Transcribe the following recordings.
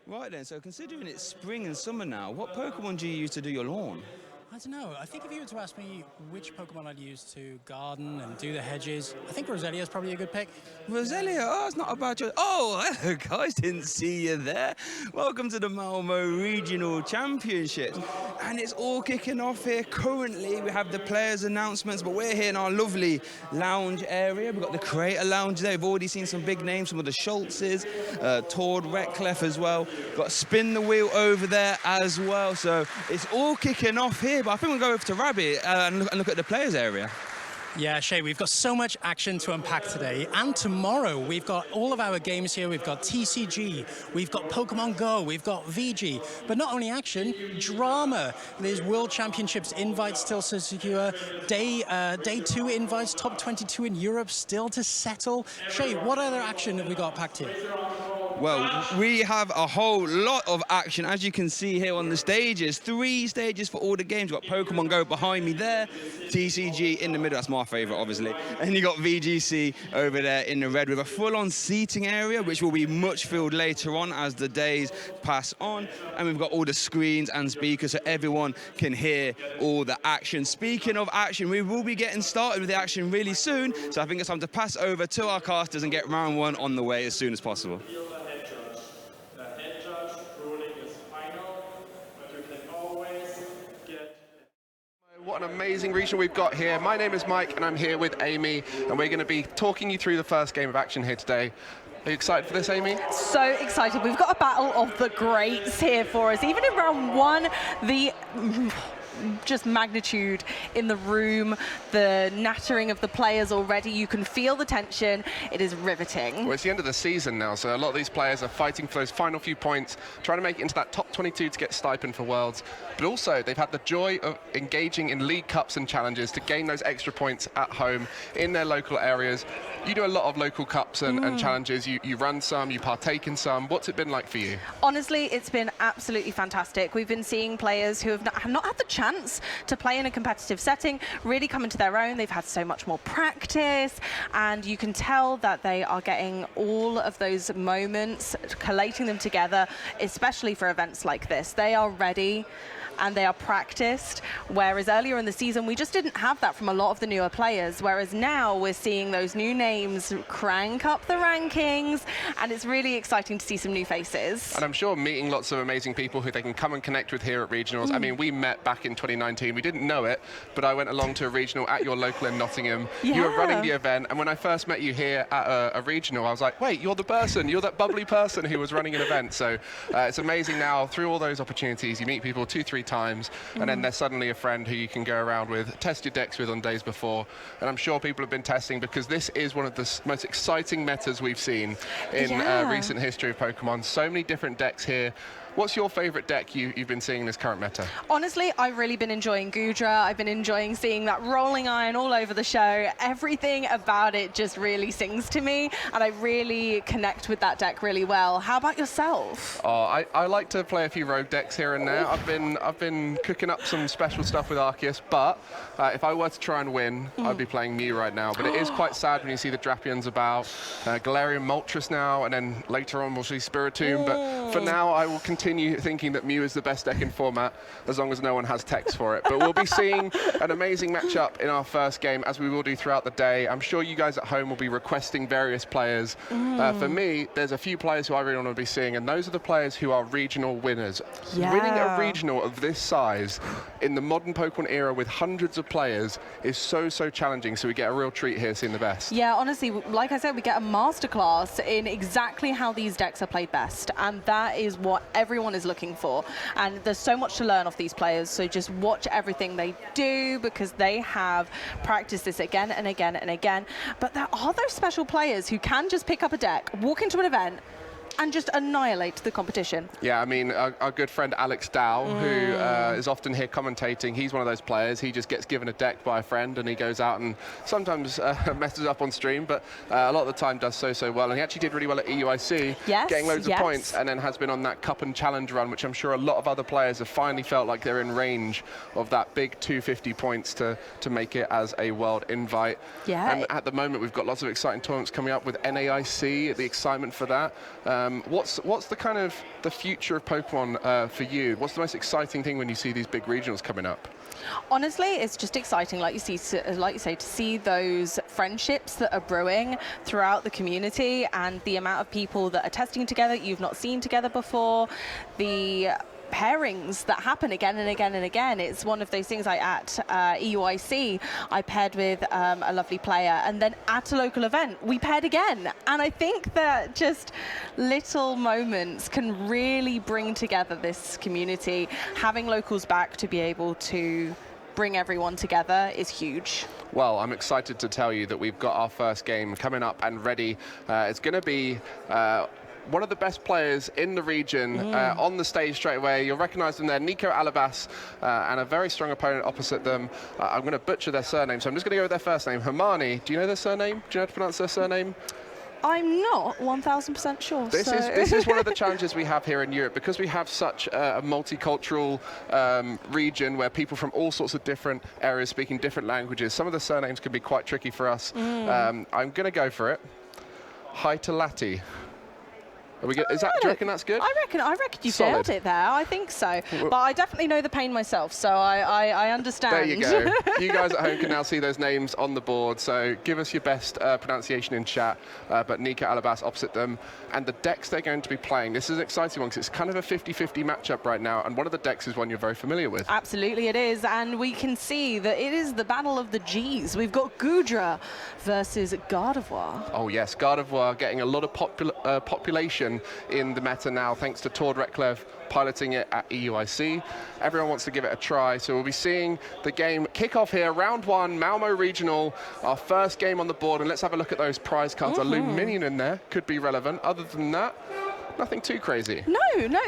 Right then, so considering it's spring and summer now, what Pokemon do you use to do your lawn? I don't know. I think if you were to ask me which Pokemon I'd use to garden and do the hedges, I think Roselia is probably a good pick. Roselia, oh, it's not a bad choice. Oh, hello guys, didn't see you there. Welcome to the Malmo Regional Championships. And it's all kicking off here. Currently, we have the players' announcements, but we're here in our lovely lounge area. We've got the Creator Lounge there. We've already seen some big names, some of the Schultzes, Tord Reckclef as well. Got Spin the Wheel over there as well. So it's all kicking off here, but I think we'll go over to Rabbit and look at the players' area. Yeah, Shay, we've got so much action to unpack today. And tomorrow, we've got all of our games here. We've got TCG, we've got Pokemon Go, we've got VG. But not only action, drama. There's World Championships invites still to secure. Day 2 invites, top 22 in Europe still to settle. Shay, what other action have we got packed here? Well, we have a whole lot of action, as you can see here on the stages. 3 stages for all the games. We've got Pokemon Go behind me there, TCG in the middle, that's my favourite, obviously. And you got VGC over there in the red with a full-on seating area, which will be much filled later on as the days pass on. And we've got all the screens and speakers so everyone can hear all the action. Speaking of action, we will be getting started with the action really soon. So I think it's time to pass over to our casters and get round 1 on the way as soon as possible. What an amazing region we've got here. My name is Mike and I'm here with Amy and we're going to be talking you through the first game of action here today. Are you excited for this, Amy? So excited. We've got a battle of the greats here for us. Even in round 1, the just magnitude in the room, the nattering of the players already. You can feel the tension. It is riveting. Well, it's the end of the season now, so a lot of these players are fighting for those final few points, trying to make it into that top 22 to get stipend for Worlds. But also, they've had the joy of engaging in League Cups and challenges to gain those extra points at home in their local areas. You do a lot of local cups and challenges. You run some, you partake in some. What's it been like for you? Honestly, it's been absolutely fantastic. We've been seeing players who have not had the chance to play in a competitive setting really come into their own. They've had so much more practice, and you can tell that they are getting all of those moments, collating them together, especially for events like this. They are ready and they are practiced, whereas earlier in the season we just didn't have that from a lot of the newer players, whereas now we're seeing those new names crank up the rankings, and it's really exciting to see some new faces. And I'm sure meeting lots of amazing people who they can come and connect with here at regionals. I mean, we met back in 2019. We didn't know it, but I went along to a regional at your local in Nottingham. Yeah. You were running the event, and when I first met you here at a regional, I was like, wait, you're the person, you're that bubbly person who was running an event. So it's amazing now, through all those opportunities, you meet people 2-3 times, and then there's suddenly a friend who you can go around with, test your decks with on days before. And I'm sure people have been testing, because this is one of the most exciting metas we've seen in recent history of Pokemon. So many different decks here. What's your favorite deck you've been seeing in this current meta? Honestly, I've really been enjoying Gudra. I've been enjoying seeing that rolling iron all over the show. Everything about it just really sings to me, and I really connect with that deck really well. How about yourself? Oh, I like to play a few rogue decks here and there. I've been cooking up some special stuff with Arceus, but if I were to try and win, I'd be playing Mew right now. But it is quite sad when you see the Drapions about, Galarian Moltres now, and then later on we'll see Spiritomb. But for now, I will continue thinking that Mew is the best deck in format, as long as no one has text for it. But we'll be seeing an amazing matchup in our first game, as we will do throughout the day. I'm sure you guys at home will be requesting various players. For me, there's a few players who I really want to be seeing, and those are the players who are regional winners. Yeah. Winning a regional of this size in the modern Pokemon era with hundreds of players is so challenging, so we get a real treat here seeing the best. Yeah, honestly, like I said, we get a masterclass in exactly how these decks are played best, and that is what everyone is looking for. And there's so much to learn off these players, so just watch everything they do, because they have practiced this again and again and again. But there are those special players who can just pick up a deck, walk into an event, and just annihilate the competition. Yeah, I mean, our good friend Alex Dow, who is often here commentating, he's one of those players. He just gets given a deck by a friend and he goes out and sometimes messes up on stream, but a lot of the time does so well. And he actually did really well at EUIC, getting loads of points, and then has been on that Cup and Challenge run, which I'm sure a lot of other players have finally felt like they're in range of that big 250 points to make it as a world invite. And at the moment, we've got lots of exciting tournaments coming up with NAIC, the excitement for that. What's the kind of the future of Pokemon for you? What's the most exciting thing when you see these big regionals coming up? Honestly, it's just exciting, like you say, to see those friendships that are brewing throughout the community and the amount of people that are testing together you've not seen together before, the pairings that happen again and again and again. It's one of those things. Like at EUIC, I paired with a lovely player, and then at a local event, we paired again. And I think that just little moments can really bring together this community. Having locals back to be able to bring everyone together is huge. Well, I'm excited to tell you that we've got our first game coming up and ready. It's going to be one of the best players in the region on the stage straight away. You'll recognize them there, Nico Alabas, and a very strong opponent opposite them. I'm going to butcher their surname, so I'm just going to go with their first name. Hermione, do you know their surname? Do you know how to pronounce their surname? I'm not 1,000% sure. This is one of the challenges we have here in Europe, because we have such a multicultural region where people from all sorts of different areas speaking different languages. Some of the surnames can be quite tricky for us. I'm going to go for it. Haitalati. Are we good? Is that, do you reckon that's good? I reckon you Solid. nailed it there. I think so. But I definitely know the pain myself, so I understand. There you go. You guys at home can now see those names on the board, so give us your best pronunciation in chat. But Nico Alabas opposite them, and the decks they're going to be playing. This is an exciting one, because it's kind of a 50-50 matchup right now, and one of the decks is one you're very familiar with. Absolutely it is, and we can see that it is the battle of the Gs. We've got Goodra versus Gardevoir. Oh yes, Gardevoir getting a lot of population in the meta now, thanks to Tord Reklev piloting it at EUIC. Everyone wants to give it a try, so we'll be seeing the game kick off here. Round one, Malmo Regional, our first game on the board, and let's have a look at those prize cards. A Luminion in there could be relevant. Other than that, nothing too crazy. No,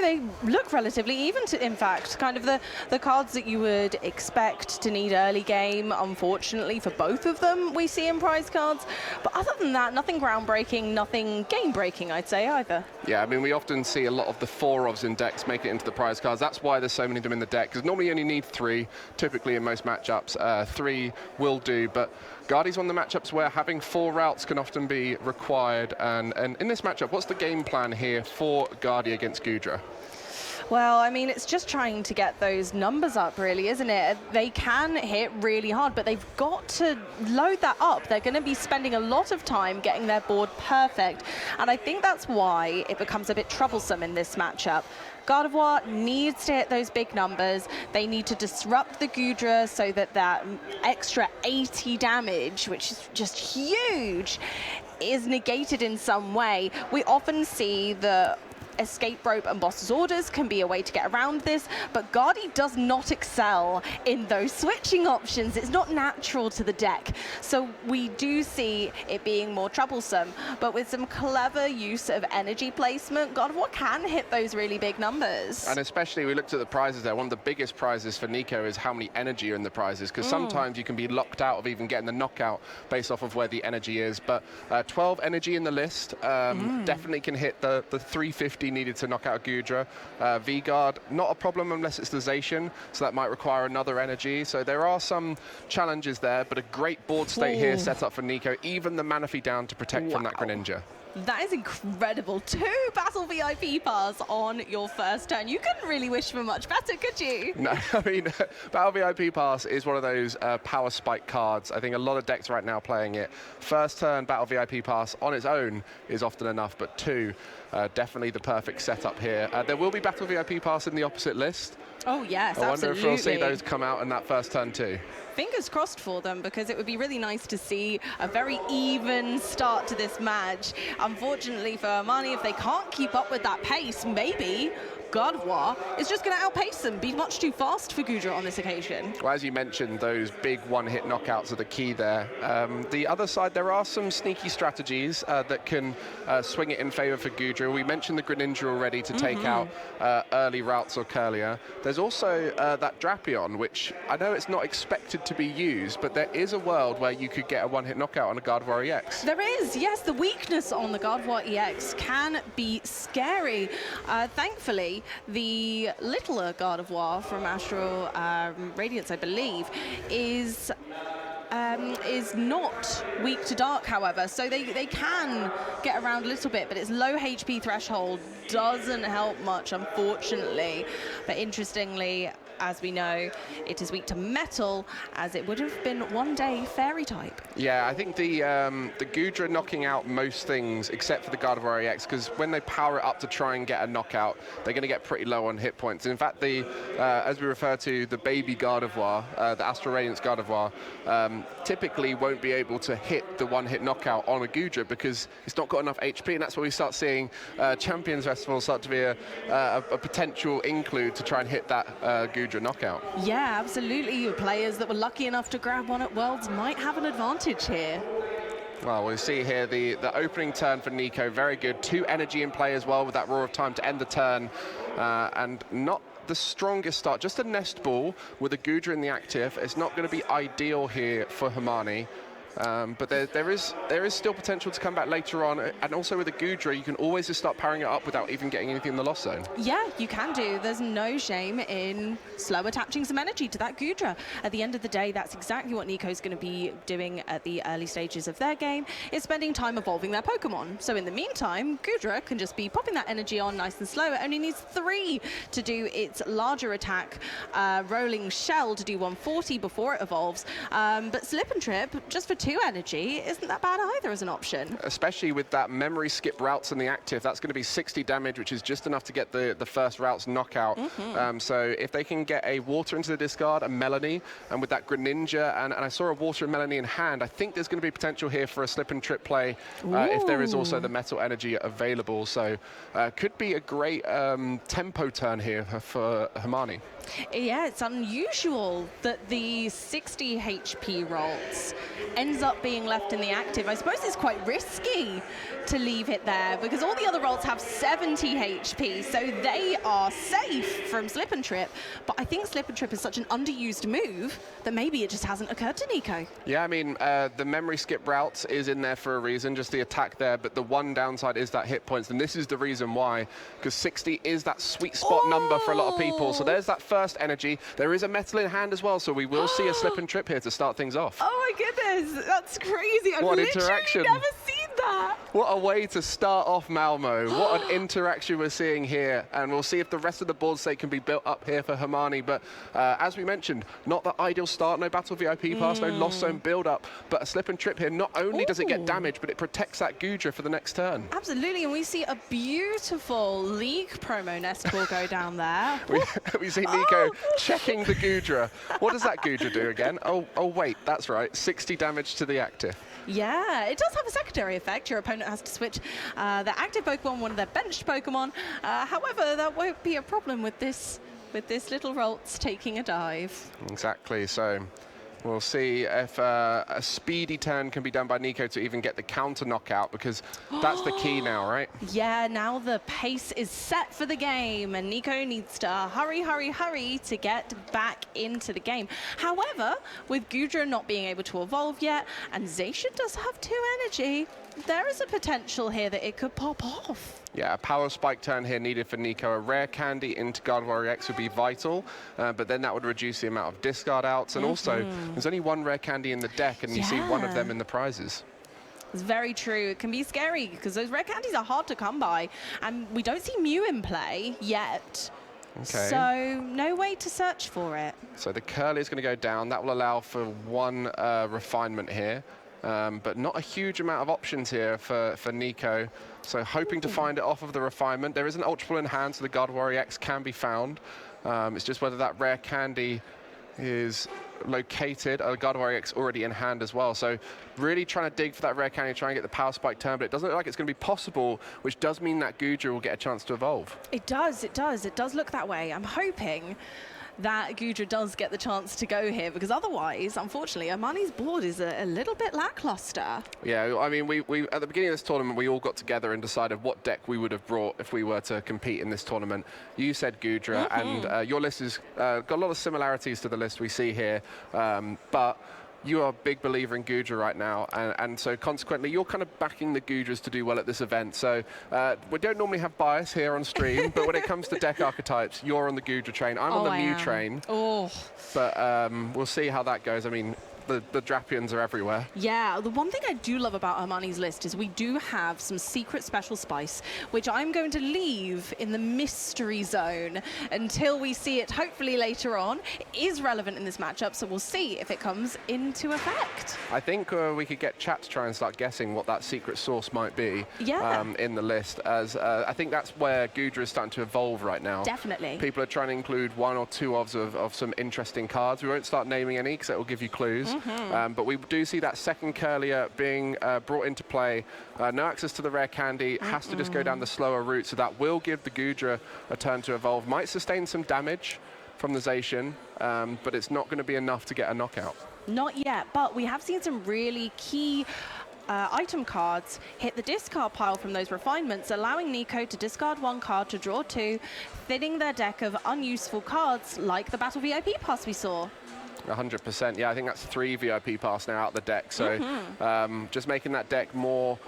they look relatively even to, in fact, kind of the cards that you would expect to need early game. Unfortunately, for both of them, we see in prize cards. But other than that, nothing groundbreaking, nothing game-breaking, I'd say, either. Yeah, I mean, we often see a lot of the 4-ofs in decks make it into the prize cards. That's why there's so many of them in the deck, because normally you only need 3, typically in most matchups. 3 will do, but Guardi's one of the matchups where having 4 routes can often be required. And in this matchup, what's the game plan here for Guardi against Goodra? Well, I mean, it's just trying to get those numbers up, really, isn't it? They can hit really hard, but they've got to load that up. They're going to be spending a lot of time getting their board perfect, and I think that's why it becomes a bit troublesome in this matchup. Gardevoir needs to hit those big numbers. They need to disrupt the Goodra so that that extra 80 damage, which is just huge, is negated in some way. We often see the escape rope and boss's orders can be a way to get around this, but Guardi does not excel in those switching options. It's not natural to the deck. So we do see it being more troublesome, but with some clever use of energy placement, Gardevoir can hit those really big numbers. And especially, we looked at the prizes there. One of the biggest prizes for Nico is how many energy are in the prizes, because sometimes you can be locked out of even getting the knockout based off of where the energy is. But 12 energy in the list, definitely can hit the 350 needed to knock out Goodra. V-Guard, not a problem unless it's the Zacian, so that might require another energy. So there are some challenges there, but a great board state here set up for Nico, even the Manaphy down to protect from that Greninja. That is incredible. 2 Battle VIP pass on your first turn. You couldn't really wish for much better, could you? No, I mean, Battle VIP pass is one of those power spike cards. I think a lot of decks right now playing it. First turn Battle VIP pass on its own is often enough, but 2, definitely the perfect setup here. There will be Battle VIP pass in the opposite list. Oh, yes, I wonder absolutely. if we'll see those come out in that first turn too. Fingers crossed for them, because it would be really nice to see a very even start to this match. Unfortunately for Hermione, if they can't keep up with that pace, maybe Gardevoir is just going to outpace them, be much too fast for Goodra on this occasion. Well, as you mentioned, those big one-hit knockouts are the key there. The other side, there are some sneaky strategies that can swing it in favor for Goodra. We mentioned the Greninja already to take out early routes or Curlier. There's also that Drapion, which I know it's not expected to be used, but there is a world where you could get a one-hit knockout on a Gardevoir EX. There is, yes. The weakness on the Gardevoir EX can be scary. Thankfully, the littler Gardevoir from Astral Radiance, I believe, is is not weak to dark, however, so they can get around a little bit, but its low HP threshold doesn't help much, unfortunately. But interestingly, as we know, it is weak to metal, as it would have been one day fairy type. Yeah, I think the Gudra knocking out most things except for the Gardevoir EX, because when they power it up to try and get a knockout, they're going to get pretty low on hit points. In fact, as we refer to the baby Gardevoir, the Astral Radiance Gardevoir, typically won't be able to hit the one-hit knockout on a Gudra because it's not got enough HP, and that's where we start seeing Champions Festival start to be a potential include to try and hit that Gudra knockout. Yeah, absolutely. Players that were lucky enough to grab one at Worlds might have an advantage here. Well, we'll see here the opening turn for Nico, very good. 2 energy in play as well with that Roar of Time to end the turn, and not the strongest start, just a nest ball with a Gudra in the active. It's not going to be ideal here for Hermione. But there is still potential to come back later on, and also with a Gudra, you can always just start powering it up without even getting anything in the loss zone. Yeah, you can do. There's no shame in slow attaching some energy to that Gudra. At the end of the day, that's exactly what Nico's going to be doing at the early stages of their game, is spending time evolving their Pokemon. So in the meantime, Gudra can just be popping that energy on nice and slow. It only needs 3 to do its larger attack, Rolling Shell to do 140 before it evolves. But Slip and Trip, just for 2 energy, isn't that bad either as an option. Especially with that memory skip routes in the active, that's going to be 60 damage, which is just enough to get the first routes knockout. So if they can get a water into the discard, a Melanie, and with that Greninja, and I saw a water and Melanie in hand, I think there's going to be potential here for a Slip and Trip play if there is also the metal energy available. So could be a great tempo turn here for Hermione. Yeah, it's unusual that the 60 HP rolls ends up being left in the active. I suppose it's quite risky to leave it there because all the other rolls have 70 HP, so they are safe from Slip and Trip. But I think Slip and Trip is such an underused move that maybe it just hasn't occurred to Nico. Yeah, I mean, the memory skip routes is in there for a reason, just the attack there, but the one downside is that hit points, and this is the reason why, because 60 is that sweet spot number for a lot of people. So there's that first energy. There is a metal in hand as well, so we will see a Slip and Trip here to start things off. Oh my goodness, that's crazy. I've What literally interaction. never seen that. What a way to start off Malmo. What an interaction we're seeing here, and we'll see if the rest of the board state can be built up here for Hermione. But as we mentioned, not the ideal start, no Battle VIP pass, no Lost Zone build-up, but a Slip and Trip here. Not only does it get damage, but it protects that Gudra for the next turn. Absolutely, and we see a beautiful League promo nest ball go down there. we see Nico checking the Gudra. What does that Gudra do again? Oh wait, that's right, 60 damage to the active. Yeah, it does have a secondary effect. Your opponent has to switch their active Pokemon, one of their benched Pokemon. However, that won't be a problem with this little Ralts taking a dive. Exactly, so we'll see if a speedy turn can be done by Nico to even get the counter knockout, because that's the key now, right? Yeah, now the pace is set for the game, and Nico needs to hurry, hurry, hurry to get back into the game. However, with Gudra not being able to evolve yet, and Zacian does have 2 energy, there is a potential here that it could pop off. Yeah, a power spike turn here needed for Nico. A rare candy into Gardevoir EX would be vital, but then that would reduce the amount of discard outs. And also, there's only 1 rare candy in the deck, and you see 1 of them in the prizes. It's very true. It can be scary because those rare candies are hard to come by, and we don't see Mew in play yet. Okay. So no way to search for it. So the curl is going to go down. That will allow for 1 refinement here. But not a huge amount of options here for Nico. So hoping to find it off of the refinement. There is an Ultra Ball in hand, so the Gardevoir EX can be found. It's just whether that rare candy is located. Gardevoir EX already in hand as well. So really trying to dig for that rare candy, trying to get the power spike turn, but it doesn't look like it's going to be possible, which does mean that Gudra will get a chance to evolve. It does, it does. It does look that way. I'm hoping that Gudra does get the chance to go here, because otherwise, unfortunately, Hermione's board is a little bit lackluster. Yeah, I mean, we at the beginning of this tournament, we all got together and decided what deck we would have brought if we were to compete in this tournament. You said Gudra, and your list has got a lot of similarities to the list we see here, but you are a big believer in Gudra right now, and so consequently, you're kind of backing the Gudras to do well at this event. So we don't normally have bias here on stream, but when it comes to deck archetypes, you're on the Gudra train. I'm on the Mew train. Oh. But we'll see how that goes. I mean, the Drapions are everywhere. Yeah, the one thing I do love about Hermione's list is we do have some secret special spice, which I'm going to leave in the mystery zone until we see it hopefully later on. It is relevant in this matchup, so we'll see if it comes into effect. I think we could get chat to try and start guessing what that secret sauce might be in the list, as I think that's where Gudra is starting to evolve right now. Definitely. People are trying to include one or two of some interesting cards. We won't start naming any because it will give you clues. But we do see that second Curlier being brought into play. No access to the rare candy, has to just go down the slower route, so that will give the Gudra a turn to evolve. Might sustain some damage from the Zacian, but it's not going to be enough to get a knockout. Not yet, but we have seen some really key item cards hit the discard pile from those refinements, allowing Nico to discard one card to draw two, thinning their deck of unuseful cards like the Battle VIP pass we saw. 100%. Yeah, I think that's 3 VIP pass now out the deck. So just making that deck more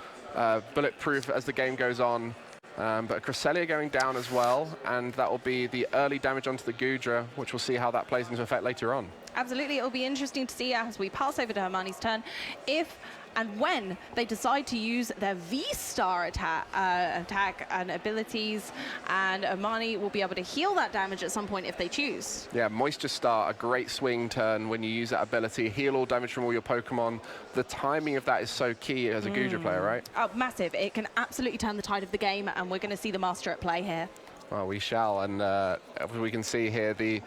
bulletproof as the game goes on. But Cresselia going down as well, and that will be the early damage onto the Gudra, which we'll see how that plays into effect later on. Absolutely, it'll be interesting to see as we pass over to Hermione's turn if and when they decide to use their V-Star attack and abilities, and Hermione will be able to heal that damage at some point if they choose. Yeah, Moisture Star, a great swing turn when you use that ability, heal all damage from all your Pokemon. The timing of that is so key as a Gudra player, right? Oh, massive. It can absolutely turn the tide of the game, and we're going to see the Master at play here. Well, we shall, and we can see here the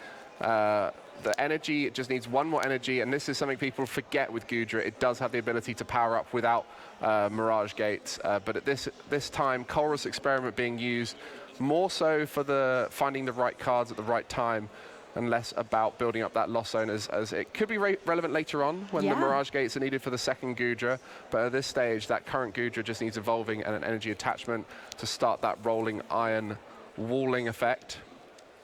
energy just needs one more energy, and this is something people forget with Gudra. It does have the ability to power up without Mirage Gates, but at this time, Colress's Experiment being used more so for finding the right cards at the right time, and less about building up that Lost Zone, as it could be relevant later on when the Mirage Gates are needed for the second Gudra. But at this stage, that current Gudra just needs evolving and an energy attachment to start that rolling iron walling effect.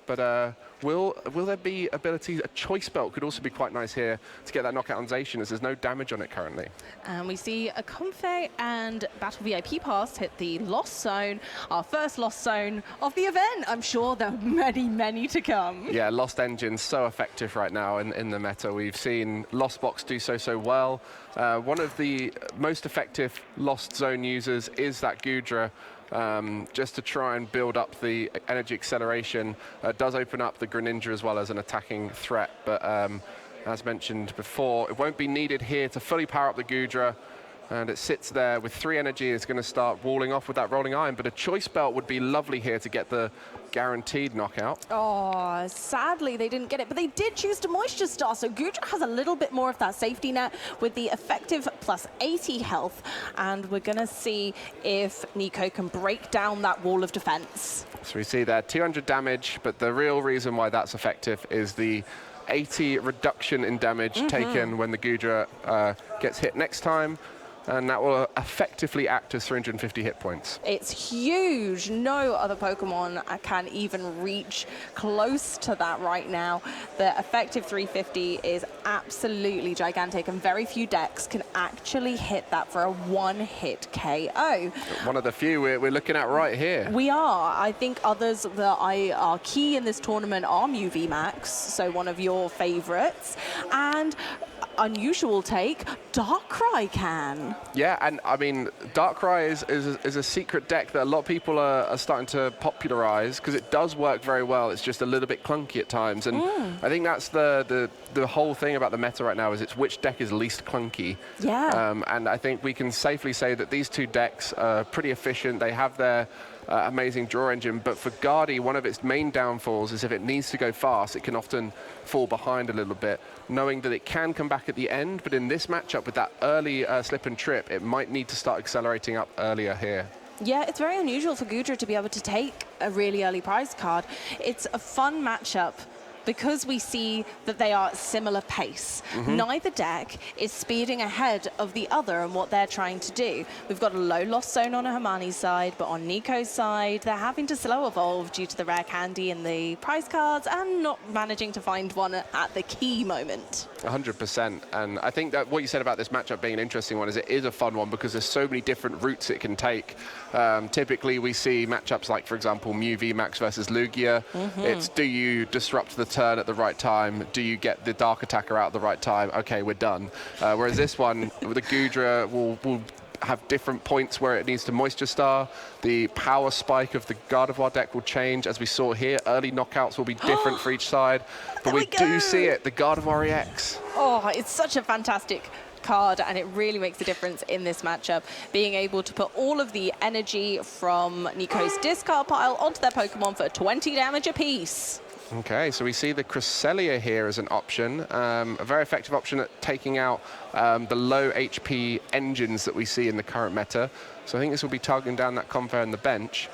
But will there be abilities? A Choice Belt could also be quite nice here to get that knockout on Zacian, as there's no damage on it currently. And we see a Comfey and Battle VIP pass hit the Lost Zone, our first Lost Zone of the event. I'm sure there are many, many to come. Yeah, Lost Engine's so effective right now in the meta. We've seen Lost Box do so well. One of the most effective Lost Zone users is that Gudra. Just to try and build up the energy acceleration. Does open up the Greninja as well as an attacking threat, but as mentioned before, it won't be needed here to fully power up the Gudra, and it sits there with 3 energy. It's going to start walling off with that rolling iron, but a Choice Belt would be lovely here to get the guaranteed knockout. Oh, sadly they didn't get it, but they did choose to Moisture Star, so Gudra has a little bit more of that safety net with the effective plus 80 health, and we're going to see if Nico can break down that wall of defense. So we see there 200 damage, but the real reason why that's effective is the 80 reduction in damage taken when the Gudra gets hit next time. And that will effectively act as 350 hit points. It's huge. No other Pokemon can even reach close to that right now. The effective 350 is absolutely gigantic, and very few decks can actually hit that for a one-hit KO. One of the few we're looking at right here. We are. I think others that are key in this tournament are Mew VMAX, so one of your favorites. And unusual take, Darkrai can. Yeah, and I mean, Darkrai is a secret deck that a lot of people are starting to popularize, because it does work very well. It's just a little bit clunky at times, and I think that's the whole thing about the meta right now, is it's which deck is least clunky. Yeah. And I think we can safely say that these two decks are pretty efficient. They have their amazing draw engine, but for Guardy, one of its main downfalls is if it needs to go fast, it can often fall behind a little bit, knowing that it can come back at the end. But in this matchup with that early slip and trip, it might need to start accelerating up earlier here. Yeah, it's very unusual for Gudra to be able to take a really early prize card. It's a fun matchup because we see that they are at similar pace. Neither deck is speeding ahead of the other and what they're trying to do. We've got a low loss zone on Hermione's side, but on Nico's side, they're having to slow evolve due to the rare candy and the prize cards, and not managing to find one at the key moment. 100%. And I think that what you said about this matchup being an interesting one is it is a fun one because there's so many different routes it can take. Typically, we see matchups like, for example, Mew VMAX versus Lugia. It's do you disrupt the turn at the right time? Do you get the Dark Attacker out at the right time? Okay, we're done. Whereas this one, the Gudra will have different points where it needs to Moisture Star. The power spike of the Gardevoir deck will change, as we saw here. Early knockouts will be different for each side. But we do see it, the Gardevoir EX. Oh, it's such a fantastic card, and it really makes a difference in this matchup. Being able to put all of the energy from Nico's discard pile onto their Pokemon for 20 damage apiece. Okay, so we see the Cresselia here as an option, a very effective option at taking out the low HP engines that we see in the current meta. So I think this will be targeting down that Confair on the bench.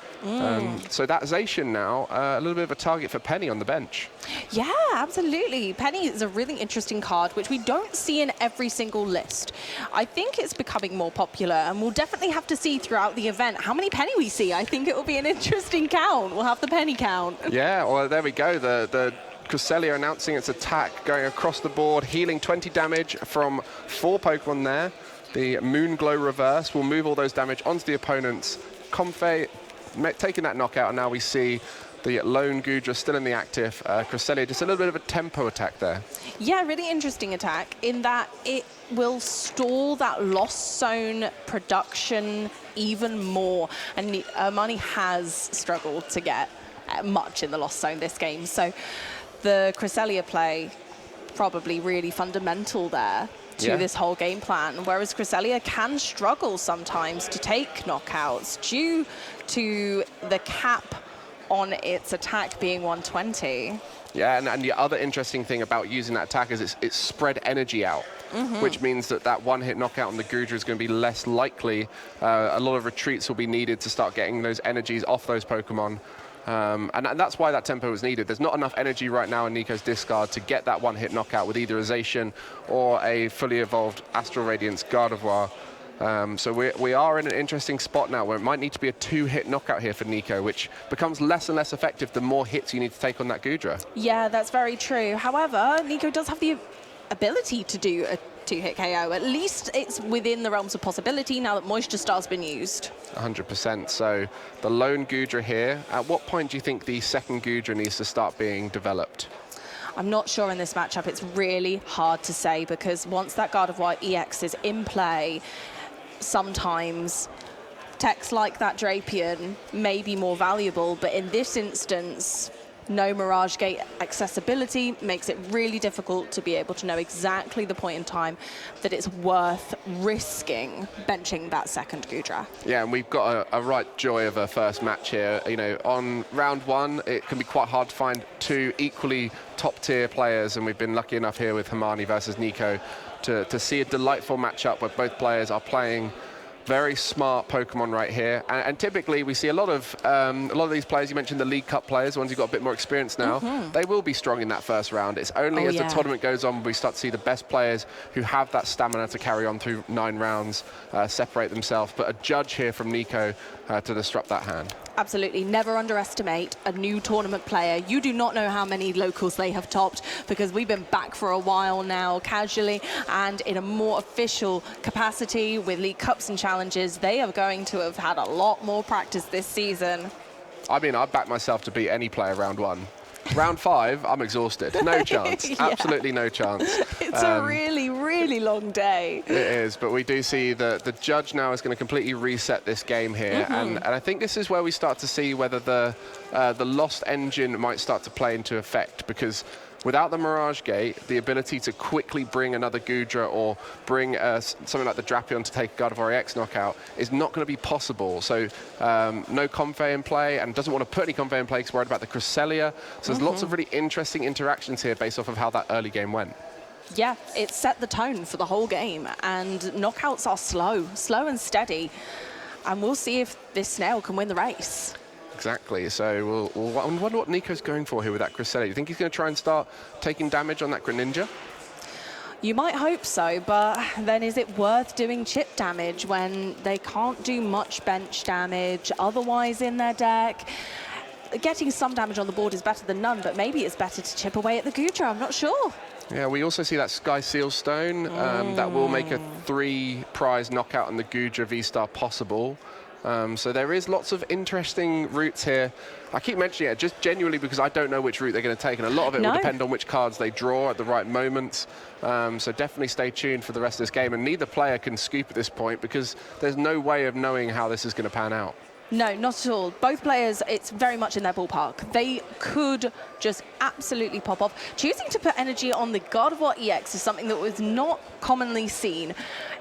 So that Zacian now, a little bit of a target for Penny on the bench. Yeah, absolutely. Penny is a really interesting card, which we don't see in every single list. I think it's becoming more popular, and we'll definitely have to see throughout the event how many Penny we see. I think it will be an interesting count. We'll have the Penny count. Yeah, well, there we go. The Cresselia announcing its attack, going across the board, healing 20 damage from 4 Pokemon there. The Moonglow reverse will move all those damage onto the opponents. Comfey taking that knockout, and now we see the lone Gudra still in the active. Cresselia, just a little bit of a tempo attack there. Yeah, really interesting attack in that it will stall that Lost Zone production even more. And Armani has struggled to get much in the Lost Zone this game. So the Cresselia play, probably really fundamental there to this whole game plan, whereas Cresselia can struggle sometimes to take knockouts due to the cap on its attack being 120. Yeah, and the other interesting thing about using that attack is it's spread energy out, which means that that one-hit knockout on the Gudra is going to be less likely. A lot of retreats will be needed to start getting those energies off those Pokemon. And that's why that tempo was needed. There's not enough energy right now in Nico's discard to get that one-hit knockout with either a Zacian or a fully evolved Astral Radiance Gardevoir. So we are in an interesting spot now where it might need to be a 2-hit knockout here for Nico, which becomes less and less effective the more hits you need to take on that Gudra. Yeah, that's very true. However, Nico does have the ability to do a 2-hit KO. At least it's within the realms of possibility now that Moisture Star's been used. 100%. So the lone Gudra here, at what point do you think the second Gudra needs to start being developed? I'm not sure in this matchup. It's really hard to say, because once that Gardevoir EX is in play, sometimes techs like that Drapion may be more valuable, but in this instance, no Mirage Gate accessibility makes it really difficult to be able to know exactly the point in time that it's worth risking benching that second Gudra. Yeah, and we've got a right joy of a first match here. You know, on round 1, it can be quite hard to find 2 equally top-tier players, and we've been lucky enough here with Hermione versus Nico to see a delightful matchup where both players are playing very smart Pokemon right here, and typically we see a lot of these players. You mentioned the League Cup players, the ones who've got a bit more experience now. They will be strong in that first round. It's only as the tournament goes on we start to see the best players who have that stamina to carry on through 9 rounds separate themselves. But a judge here from Nico to disrupt that hand. Absolutely. Never underestimate a new tournament player. You do not know how many locals they have topped, because we've been back for a while now, casually, and in a more official capacity with League Cups and challenges. They are going to have had a lot more practice this season. I mean, I back myself to beat any player round 1. Round 5, I'm exhausted. No chance. Absolutely no chance. It's a really, really long day. It is, but we do see the judge now is going to completely reset this game here. And I think this is where we start to see whether the Lost Engine might start to play into effect, because without the Mirage Gate, the ability to quickly bring another Gudra or bring something like the Drapion to take Gardevoir EX knockout is not going to be possible. So no Comfey in play, and doesn't want to put any Comfey in play because worried about the Cresselia. So there's lots of really interesting interactions here based off of how that early game went. Yeah, it set the tone for the whole game, and knockouts are slow and steady. And we'll see if this snail can win the race. Exactly. So I wonder what Nico's going for here with that Cresselia. You think he's going to try and start taking damage on that Greninja? You might hope so, but then is it worth doing chip damage when they can't do much bench damage otherwise in their deck? Getting some damage on the board is better than none, but maybe it's better to chip away at the Gudra. I'm not sure. Yeah, we also see that Sky Seal Stone that will make a 3-prize knockout on the Gudra V-Star possible. So there is lots of interesting routes here. I keep mentioning it just genuinely because I don't know which route they're going to take, and a lot of it will depend on which cards they draw at the right moment. So definitely stay tuned for the rest of this game, and neither player can scoop at this point because there's no way of knowing how this is going to pan out. No, not at all. Both players, it's very much in their ballpark. They could just absolutely pop off. Choosing to put energy on the God of War EX is something that was not commonly seen.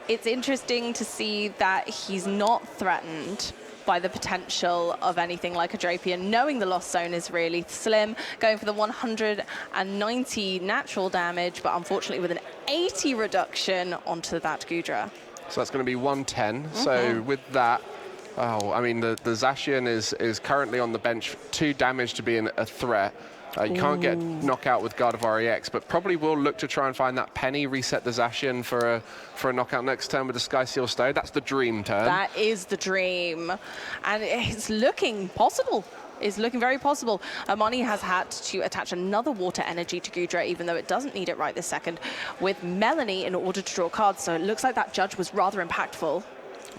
It's interesting to see that he's not threatened by the potential of anything like a Drapion, knowing the Lost Zone is really slim, going for the 190 natural damage, but unfortunately with an 80 reduction onto that Gudra. So that's going to be 110. So with that, I mean, the Zacian is currently on the bench, 2 damage to be a threat. You can't get knockout with God of War EX, but probably will look to try and find that penny, reset the Zacian for a knockout next turn with the Sky Seal Stone. That's the dream turn. That is the dream. And it's looking possible. It's looking very possible. Amani has had to attach another water energy to Gudra, even though it doesn't need it right this second, with Melanie in order to draw cards. So it looks like that judge was rather impactful.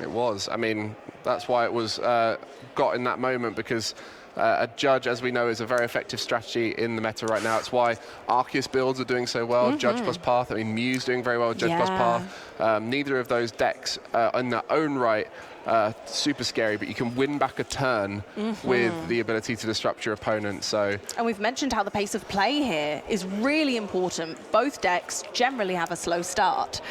It was. I mean, that's why it was got in that moment, because a judge, as we know, is a very effective strategy in the meta right now. It's why Arceus builds are doing so well, Judge plus Path. I mean, Mew's doing very well with Judge plus Path. Neither of those decks in their own right super scary, but you can win back a turn with the ability to disrupt your opponent. So, and we've mentioned how the pace of play here is really important. Both decks generally have a slow start,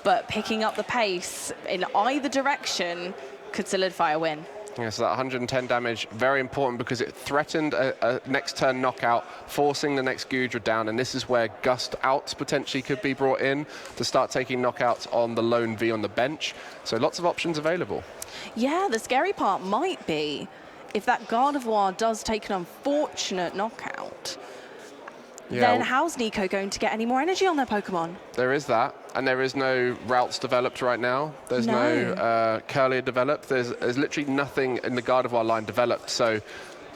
but picking up the pace in either direction could solidify a win. Yeah, so that 110 damage, very important because it threatened a next turn knockout, forcing the next Gudra down, and this is where Gust outs potentially could be brought in to start taking knockouts on the lone V on the bench. So lots of options available. Yeah, the scary part might be if that God of War does take an unfortunate knockout, then how's Nico going to get any more energy on their Pokemon? There is that, and there is no routes developed right now. There's no Curlier developed. There's literally nothing in the God of War line developed. So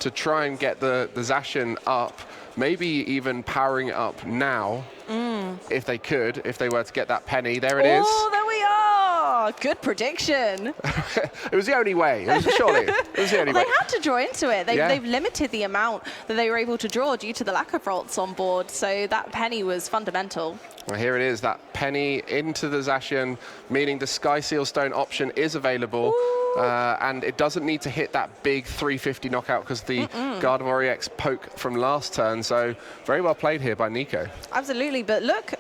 to try and get the Zacian up, maybe even powering it up now, if they could, if they were to get that penny. There it is. Oh, there we are. Good prediction. It was the only way. Surely. It was the only way. They had to draw into it. They've limited the amount that they were able to draw due to the lack of Ralts on board. So that penny was fundamental. Well, here it is, that penny into the Zacian, meaning the Sky Seal Stone option is available. And it doesn't need to hit that big 350 knockout because the God of War EX poke from last turn. So very well played here by Nico. Absolutely, but look,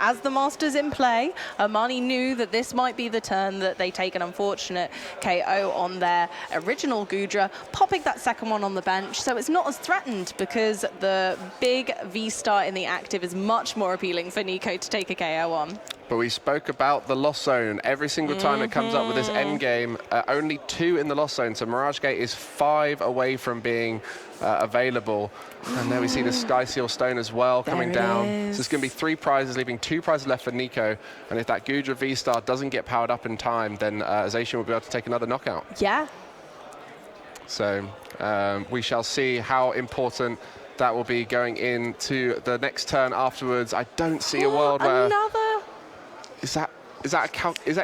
as the Master's in play, Amani knew that this might be the turn that they take an unfortunate KO on their original Gudra, popping that second one on the bench. So it's not as threatened because the big V-Star in the active is much more appealing for Nico to take a KO on. But we spoke about the Lost Zone. Every single time it comes up with this end game, only 2 in the Lost Zone. So Mirage Gate is 5 away from being available. And there we see the Sky Seal Stone as well coming down. So it's going to be 3 prizes, leaving 2 prizes left for Nico. And if that Gudra V-Star doesn't get powered up in time, then Zacian will be able to take another knockout. Yeah. So we shall see how important that will be going into the next turn afterwards. I don't see a world where... Is that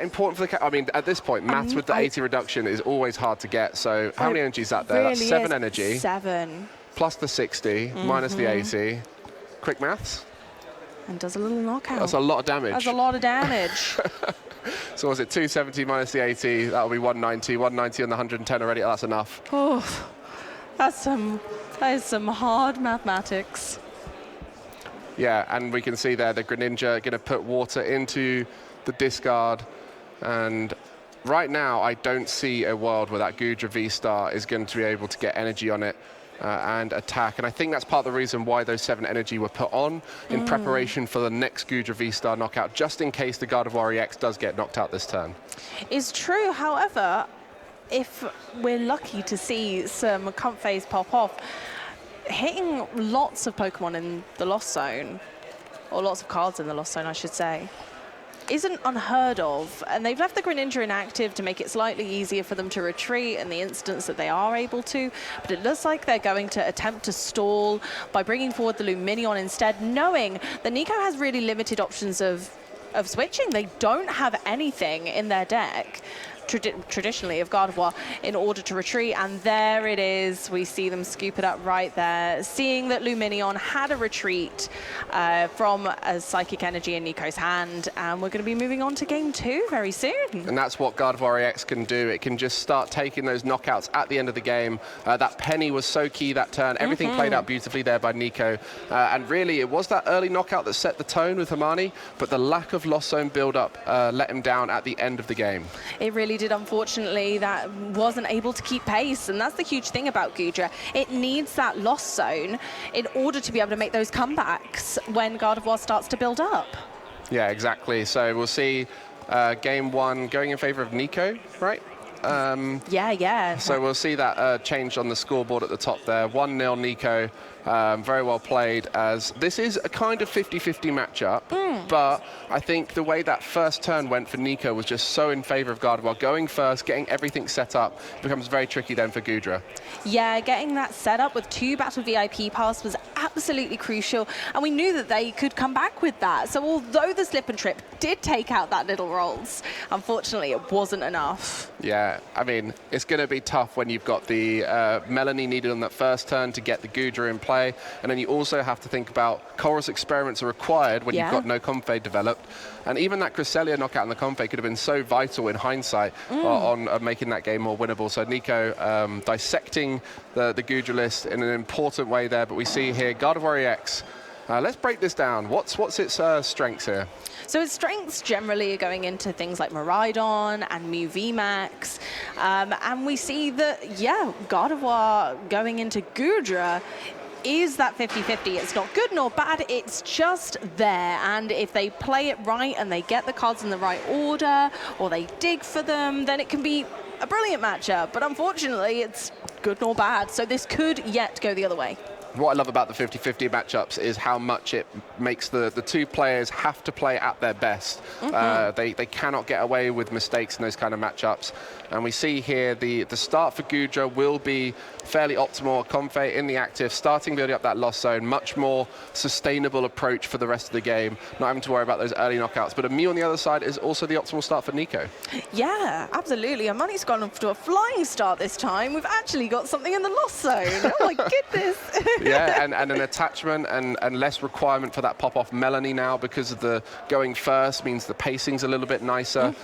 important for the... I mean, at this point, maths with the 80 reduction is always hard to get. So how many energy is that there? Really That's 7 energy. 7. Plus the 60, minus the 80. Quick maths. And does a little knockout. That's a lot of damage. That's a lot of damage. So was it 270 minus the 80? That'll be 190. 190 on the 110 already. Oh, that's enough. Oh, that is some hard mathematics. Yeah, and we can see there the Greninja going to put water into the discard. And right now, I don't see a world where that Gudra V-Star is going to be able to get energy on it and attack. And I think that's part of the reason why those 7 energy were put on in preparation for the next Gudra V-Star knockout, just in case the God of War EX does get knocked out this turn. It's true, however, if we're lucky to see some Comp-Phase pop off, hitting lots of Pokemon in the Lost Zone, or lots of cards in the Lost Zone, I should say, isn't unheard of. And they've left the Greninja inactive to make it slightly easier for them to retreat in the instance that they are able to. But it looks like they're going to attempt to stall by bringing forward the Luminion instead, knowing that Nico has really limited options of switching. They don't have anything in their deck traditionally of Gardevoir in order to retreat, and there it is. We see them scoop it up right there, seeing that Luminion had a retreat from a Psychic Energy in Nico's hand, and we're going to be moving on to game 2 very soon. And that's what Gardevoir EX can do. It can just start taking those knockouts at the end of the game. That penny was so key that turn. Everything played out beautifully there by Nico. And really, it was that early knockout that set the tone with Hermione, but the lack of Lost Zone build-up let him down at the end of the game. It really did, unfortunately. That wasn't able to keep pace, and that's the huge thing about Goodra. It needs that Lost Zone in order to be able to make those comebacks when Gardevoir starts to build up. Yeah, exactly. So we'll see game 1 going in favor of Nico, right? Yeah. So we'll see that change on the scoreboard at the top there. 1-0 Nico. Very well played, as this is a kind of 50-50 matchup, but I think the way that first turn went for Nico was just so in favor of Gardevoir. Going first, getting everything set up, becomes very tricky then for Goodra. Yeah, getting that set up with 2 Battle VIP pass was absolutely crucial, and we knew that they could come back with that. So although the slip and trip did take out that little rolls, unfortunately it wasn't enough. Yeah, I mean, it's going to be tough when you've got the Melanie needed on that first turn to get the Goodra in play, and then you also have to think about Colress experiments are required when you've got no Comfey developed, and even that Cresselia knockout in the Comfey could have been so vital in hindsight on making that game more winnable. So Nico dissecting the Goodra list in an important way there, but we see here Gardevoir EX. Let's break this down. What's its strengths here? So its strengths generally are going into things like Miraidon and Mew VMAX. And we see that, yeah, Gardevoir going into Goodra is that 50-50. It's not good nor bad, it's just there. And if they play it right and they get the cards in the right order, or they dig for them, then it can be a brilliant matchup. But unfortunately, it's good nor bad. So this could yet go the other way. What I love about the 50-50 matchups is how much it makes the two players have to play at their best. They cannot get away with mistakes in those kind of matchups. And we see here the start for Goodra will be fairly optimal. Comfey in the active, starting building up that Lost Zone, much more sustainable approach for the rest of the game, not having to worry about those early knockouts. But a Mew on the other side is also the optimal start for Nico. Yeah, absolutely. Hermione's gone off to a flying start this time. We've actually got something in the Lost Zone. Oh my goodness. Yeah, and an attachment and less requirement for that pop-off Melanie now, because of the going first means the pacing's a little bit nicer.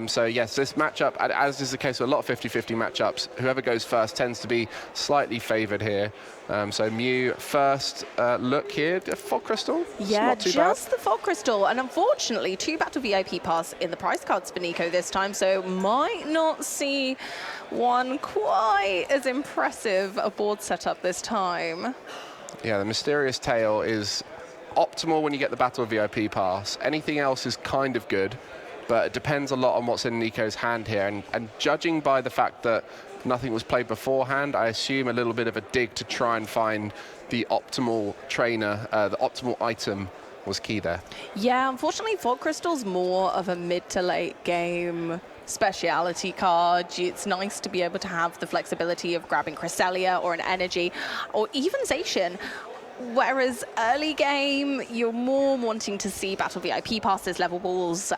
So yes, this matchup, as is the case with a lot of 50-50 matchups, whoever goes first tends to be slightly favoured here. So Mew first look here, Fog Crystal. Yeah, not too just bad. the Fog Crystal, and unfortunately 2 Battle VIP pass in the prize cards for Nico this time, so might not see one quite as impressive a board setup this time. Yeah, the Mysterious Tail is optimal when you get the Battle VIP pass. Anything else is kind of good, but it depends a lot on what's in Nico's hand here, and judging by the fact that nothing was played beforehand, I assume a little bit of a dig to try and find the optimal trainer, the optimal item was key there. Yeah, unfortunately Fog Crystal's more of a mid to late game speciality card. It's nice to be able to have the flexibility of grabbing Cresselia or an energy, or even Zacian. Whereas early game, you're more wanting to see Battle VIP passes, level balls,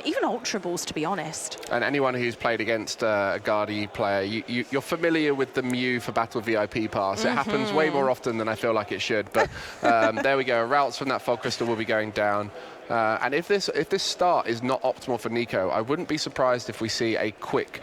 even Ultra balls, to be honest. And anyone who's played against a Guardi player, you're familiar with the Mew for Battle VIP pass. It happens way more often than I feel like it should. But there we go. Routes from that Fog Crystal will be going down. And if this start is not optimal for Nico, I wouldn't be surprised if we see a quick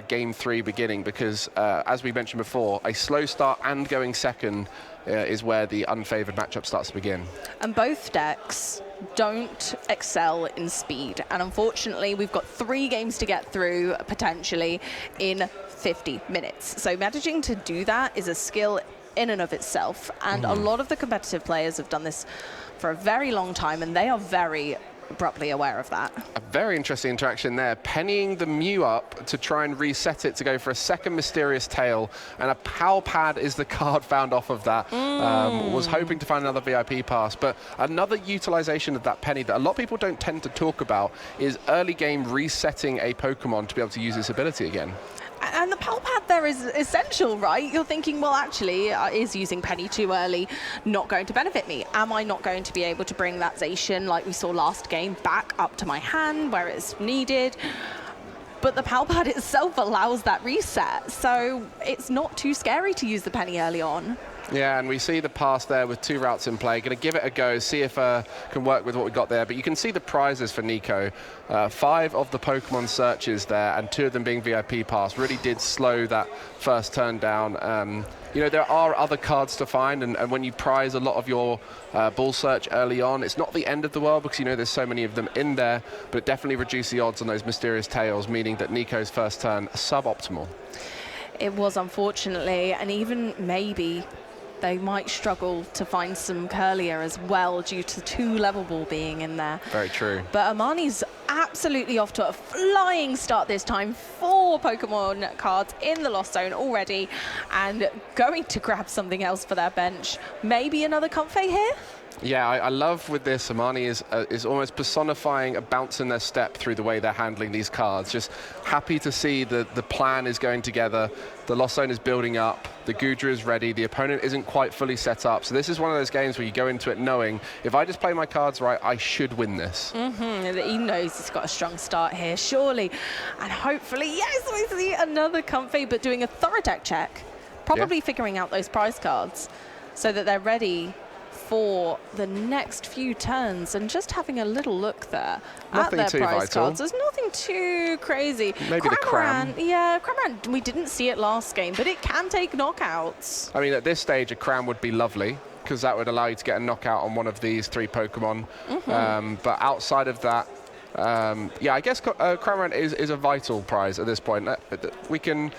game 3 beginning, because as we mentioned before, a slow start and going second is where the unfavored matchup starts to begin. And both decks don't excel in speed, and unfortunately we've got 3 games to get through potentially in 50 minutes. So managing to do that is a skill in and of itself, and a lot of the competitive players have done this for a very long time, and they are very abruptly aware of that. A very interesting interaction there, pennying the Mew up to try and reset it to go for a second Mysterious Tail, and a Pal Pad is the card found off of that. Was hoping to find another VIP pass, but another utilization of that penny that a lot of people don't tend to talk about is early game resetting a Pokemon to be able to use its ability again. And the Pal Pad there is essential, right? You're thinking, well, actually, is using Penny too early not going to benefit me? Am I not going to be able to bring that Zacian, like we saw last game, back up to my hand where it's needed? but the PAL pad itself allows that reset, so it's not too scary to use the penny early on. Yeah, and we see the pass there with 2 routes in play. Going to give it a go, see if can work with what we got there. But you can see the prizes for Nico. 5 of the Pokemon searches there, and 2 of them being VIP pass, really did slow that first turn down. You know, there are other cards to find, and when you prize a lot of your ball search early on, it's not the end of the world because, you know, there's so many of them in there, but it definitely reduced the odds on those mysterious tails, meaning that Nico's first turn suboptimal. It was, unfortunately, and even maybe they might struggle to find some Curlier as well due to 2 level ball being in there. Very true. But Amani's absolutely off to a flying start this time. 4 Pokemon cards in the Lost Zone already, and going to grab something else for their bench. Maybe another Comfey here? Yeah, I love with this, Amani is almost personifying a bounce in their step through the way they're handling these cards. Just happy to see that the plan is going together, the Lost Zone is building up, the Gudra is ready, the opponent isn't quite fully set up. So this is one of those games where you go into it knowing, if I just play my cards right, I should win this. He knows he's got a strong start here, surely. And hopefully, yes, we see another Comfey, but doing a thorough deck check. Probably figuring out those prize cards so that they're ready for the next few turns, and just having a little look there Nothing at their too prize vital. cards. There's nothing too crazy. Maybe the Cram. Yeah, Cram, we didn't see it last game, but it can take knockouts. I mean, at this stage, a Cram would be lovely, because that would allow you to get a knockout on one of these 3 Pokemon. But outside of that, yeah, I guess Cramorant is a vital prize at this point. We can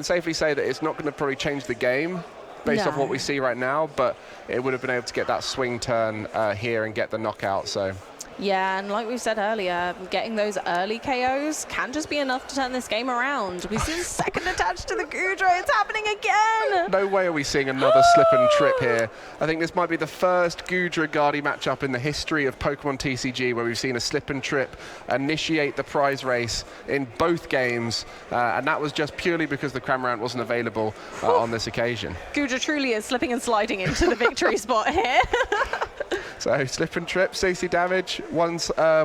safely say that it's not going to probably change the game, based off what we see right now, but it would have been able to get that swing turn here and get the knockout. So yeah, and like we said earlier, getting those early KOs can just be enough to turn this game around. We see the second attached to the Gudra. It's happening again. No way are we seeing another slip and trip here. I think this might be the first Gudra-Guardi matchup in the history of Pokemon TCG where we've seen a slip and trip initiate the prize race in both games, and that was just purely because the Cramorant wasn't available on this occasion. Gudra truly is slipping and sliding into the victory spot here. So slip and trip, CC damage, 1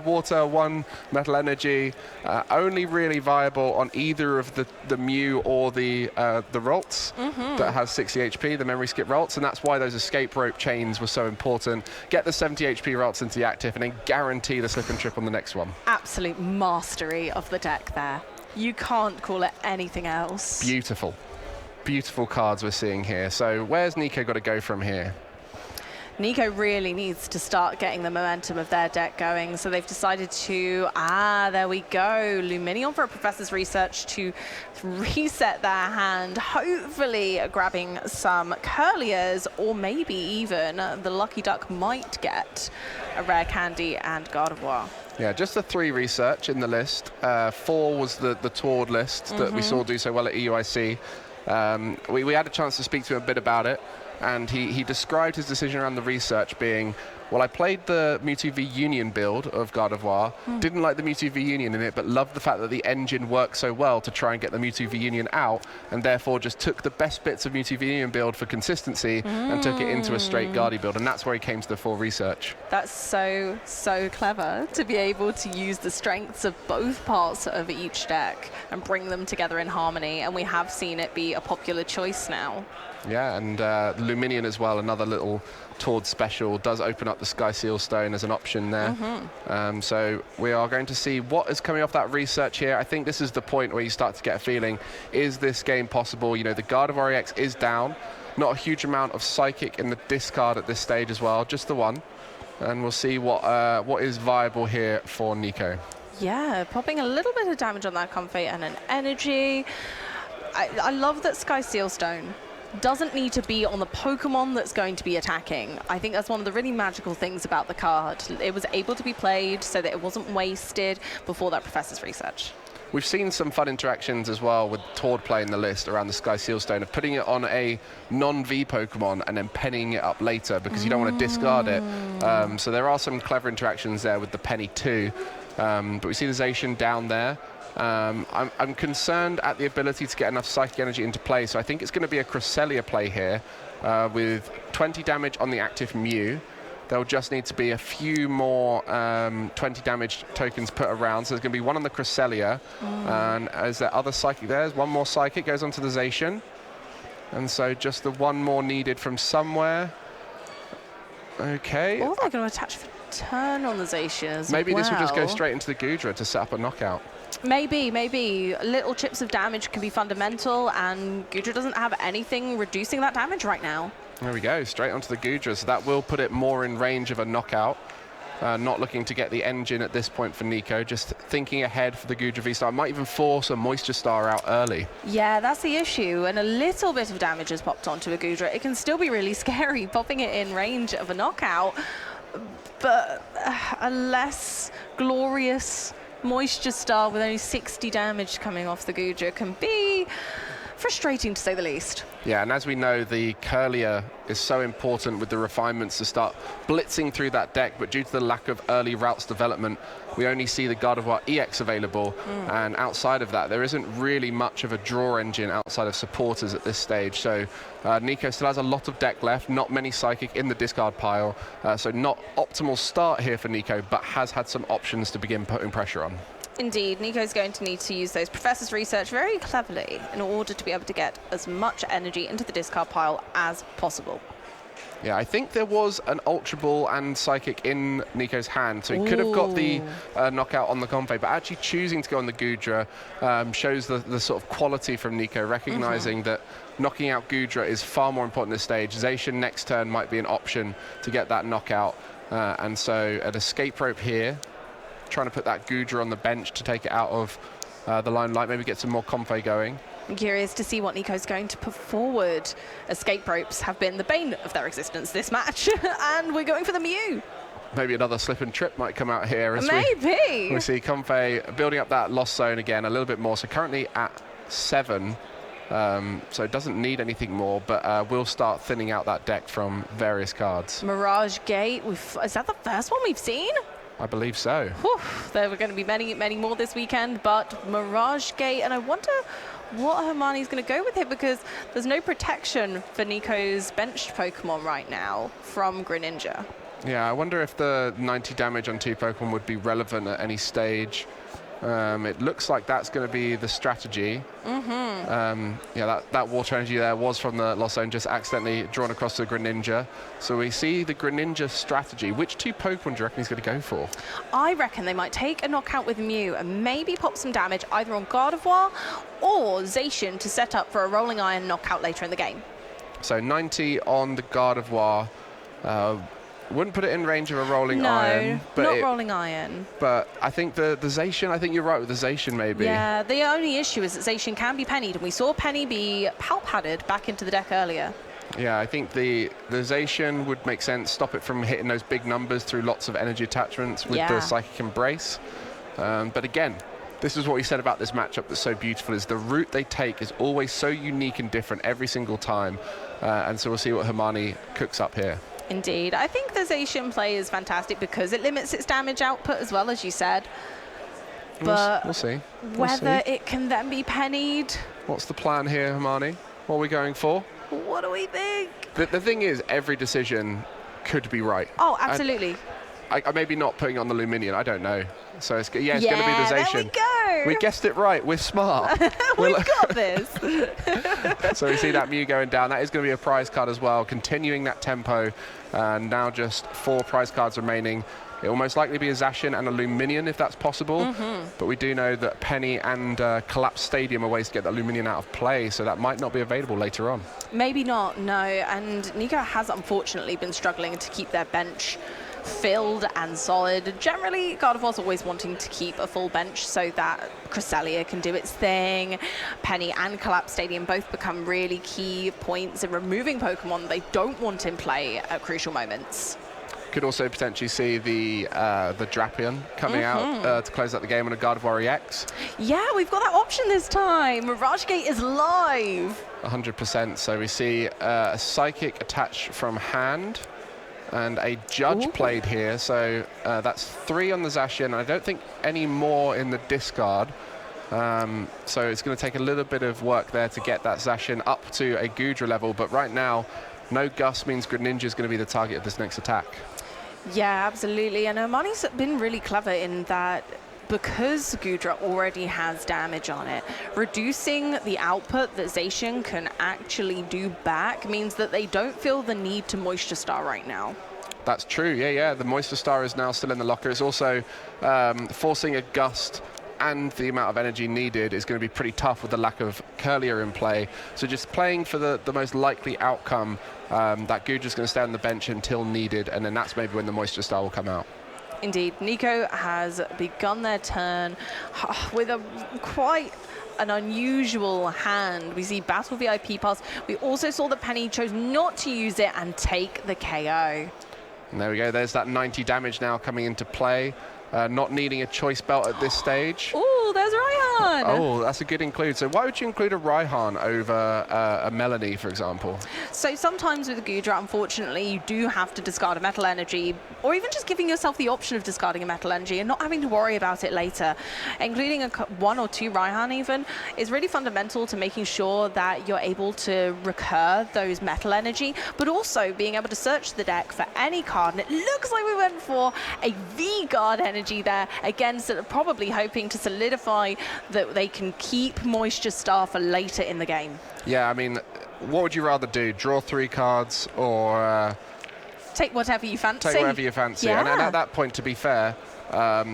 water, 1 metal energy, only really viable on either of the Mew or the Ralts that has 60 HP, the memory skip Ralts, and that's why those escape rope chains were so important. Get the 70 HP Ralts into the active and then guarantee the slip and trip on the next one. Absolute mastery of the deck there. You can't call it anything else. Beautiful. Beautiful cards we're seeing here. So where's Nico got to go from here? Nico really needs to start getting the momentum of their deck going, so they've decided to, there we go, Luminion for a Professor's Research to reset their hand, hopefully grabbing some Curliers, or maybe even the Lucky Duck might get a Rare Candy and Gardevoir. Yeah, just the 3 research in the list. 4 was the Tord list that we saw do so well at EUIC. We had a chance to speak to him a bit about it, and he described his decision around the research being, well, I played the Mewtwo V Union build of Gardevoir, didn't like the Mewtwo V Union in it, but loved the fact that the engine worked so well to try and get the Mewtwo V Union out, and therefore just took the best bits of Mewtwo V Union build for consistency and took it into a straight Guardi build, and that's where he came to the 4 research. That's so, so clever to be able to use the strengths of both parts of each deck and bring them together in harmony, and we have seen it be a popular choice now. Yeah, and Luminion as well, another little Tord special, does open up the Sky Seal Stone as an option there. So we are going to see what is coming off that research here. I think this is the point where you start to get a feeling, is this game possible? You know, the Gardevoir EX is down. Not a huge amount of Psychic in the discard at this stage as well, just the 1. And we'll see what is viable here for Nico. Yeah, popping a little bit of damage on that Comfey and an energy. I love that Sky Seal Stone doesn't need to be on the Pokemon that's going to be attacking. I think that's one of the really magical things about the card. It was able to be played so that it wasn't wasted before that Professor's Research. We've seen some fun interactions as well with Tord playing the list around the Sky Seal Stone, of putting it on a non-V Pokemon and then pennying it up later because you don't want to discard it. So there are some clever interactions there with the penny too. But we see the Zacian down there. I'm concerned at the ability to get enough Psychic Energy into play, so I think it's going to be a Cresselia play here with 20 damage on the active Mew. There'll just need to be a few more 20 damage tokens put around. So there's going to be one on the Cresselia. And is there other Psychic there? There's one more Psychic, goes onto the Zacian. And so just the one more needed from somewhere. Okay. Oh, they're going to attach for turn on the Zacian as Maybe well. this will just go straight into the Gudra to set up a knockout. Maybe. Little chips of damage can be fundamental, and Gudra doesn't have anything reducing that damage right now. There we go, straight onto the Gudra. So that will put it more in range of a knockout. Not looking to get the engine at this point for Nico, just thinking ahead for the Gudra V-Star. Might even force a Moisture Star out early. Yeah, that's the issue, and a little bit of damage has popped onto a Gudra. It can still be really scary, popping it in range of a knockout, but a less glorious Moisture Star with only 60 damage coming off the Gudra can be frustrating, to say the least. Yeah, and as we know, the Curlier is so important with the refinements to start blitzing through that deck, but due to the lack of early routes development, we only see the Gardevoir EX available, and outside of that, there isn't really much of a draw engine outside of supporters at this stage. So Nico still has a lot of deck left, not many Psychic in the discard pile, so not optimal start here for Nico, but has had some options to begin putting pressure on. Indeed, Nico's going to need to use those Professor's Research very cleverly in order to be able to get as much energy into the discard pile as possible. Yeah, I think there was an Ultra Ball and Psychic in Nico's hand, so he could have got the knockout on the Comfey, but actually choosing to go on the Gudra shows the sort of quality from Nico, recognizing that knocking out Gudra is far more important this stage. Zacian next turn might be an option to get that knockout, and so an escape rope here, trying to put that Gudra on the bench to take it out of the limelight, maybe get some more Comfey going. I'm curious to see what Nico's going to put forward. Escape ropes have been the bane of their existence this match, and we're going for the Mew. Maybe another slip and trip might come out here as Maybe. we see Comfey building up that lost zone again a little bit more. So currently at 7, so it doesn't need anything more, but we'll start thinning out that deck from various cards. Mirage Gate, is that the first one we've seen? I believe so. Whew, there were going to be many more this weekend, but Mirage Gate, and I wonder what Hermione's going to go with here, because there's no protection for Nico's benched Pokemon right now from Greninja. Yeah, I wonder if the 90 damage on 2 Pokemon would be relevant at any stage. It looks like that's going to be the strategy. Yeah, that water energy there was from the Lost Zone, just accidentally drawn across to the Greninja. So we see the Greninja strategy. Which 2 Pokemon do you reckon he's going to go for? I reckon they might take a knockout with Mew and maybe pop some damage either on Gardevoir or Zacian to set up for a Rolling Iron knockout later in the game. So 90 on the Gardevoir. Wouldn't put it in range of a Rolling Iron. No, not Rolling Iron. But I think the Zacian, I think you're right with the Zacian maybe. Yeah, the only issue is that Zacian can be pennied, and we saw Penny be palp-padded back into the deck earlier. Yeah, I think the Zacian would make sense, stop it from hitting those big numbers through lots of energy attachments with the Psychic Embrace. But again, this is what we said about this matchup that's so beautiful, is the route they take is always so unique and different every single time. And so we'll see what Hermione cooks up here. Indeed. I think the Zacian play is fantastic because it limits its damage output as well, as you said. But we'll see. Whether it can then be pennied. What's the plan here, Hermione? What are we going for? What do we think? The thing is, every decision could be right. Oh, absolutely. I maybe not putting on the Luminion, I don't know. So it's going to be the Zacian. There we go. We guessed it right. We're smart. We've got this. So we see that Mew going down. That is going to be a prize card as well, continuing that tempo. And now just 4 prize cards remaining. It will most likely be a Zacian and a Luminion if that's possible. But we do know that Penny and Collapse Stadium are ways to get that Luminion out of play, so that might not be available later on. Maybe not, no. And Nico has unfortunately been struggling to keep their bench filled and solid. Generally, Gardevoir's always wanting to keep a full bench so that Cresselia can do its thing. Penny and Collapse Stadium both become really key points in removing Pokemon they don't want in play at crucial moments. Could also potentially see the Drapion coming out to close out the game on a Gardevoir EX. Yeah, we've got that option this time. Mirage Gate is live. 100%. So we see a Psychic attached from hand. And a Judge played here, so that's 3 on the Zacian. I don't think any more in the discard. So it's going to take a little bit of work there to get that Zacian up to a Gudra level. But right now, no Gus means Greninja is going to be the target of this next attack. Yeah, absolutely. And Hermione's been really clever in that because Gudra already has damage on it, reducing the output that Zacian can actually do back means that they don't feel the need to Moisture Star right now. That's true, yeah. The Moisture Star is now still in the locker. It's also forcing a Gust, and the amount of energy needed is going to be pretty tough with the lack of Curlier in play. So just playing for the most likely outcome, that Gudra's going to stay on the bench until needed, and then that's maybe when the Moisture Star will come out. Indeed, Nico has begun their turn with quite an unusual hand. We see Battle VIP pass. We also saw that Penny chose not to use it and take the KO. And there we go. There's that 90 damage now coming into play. Not needing a choice belt at this stage. Oh, there's Raihan. Oh, that's a good include. So why would you include a Raihan over a Melanie, for example? So sometimes with Gudra, unfortunately, you do have to discard a metal energy, or even just giving yourself the option of discarding a metal energy and not having to worry about it later. Including one or two Raihan even is really fundamental to making sure that you're able to recur those metal energy, but also being able to search the deck for any card. And it looks like we went for a V-Guard energy there, again, sort of probably hoping to solidify that they can keep Moisture Star for later in the game. Yeah, I mean, what would you rather do? Draw 3 cards or... take whatever you fancy. Take whatever you fancy. Yeah. And at that point, to be fair,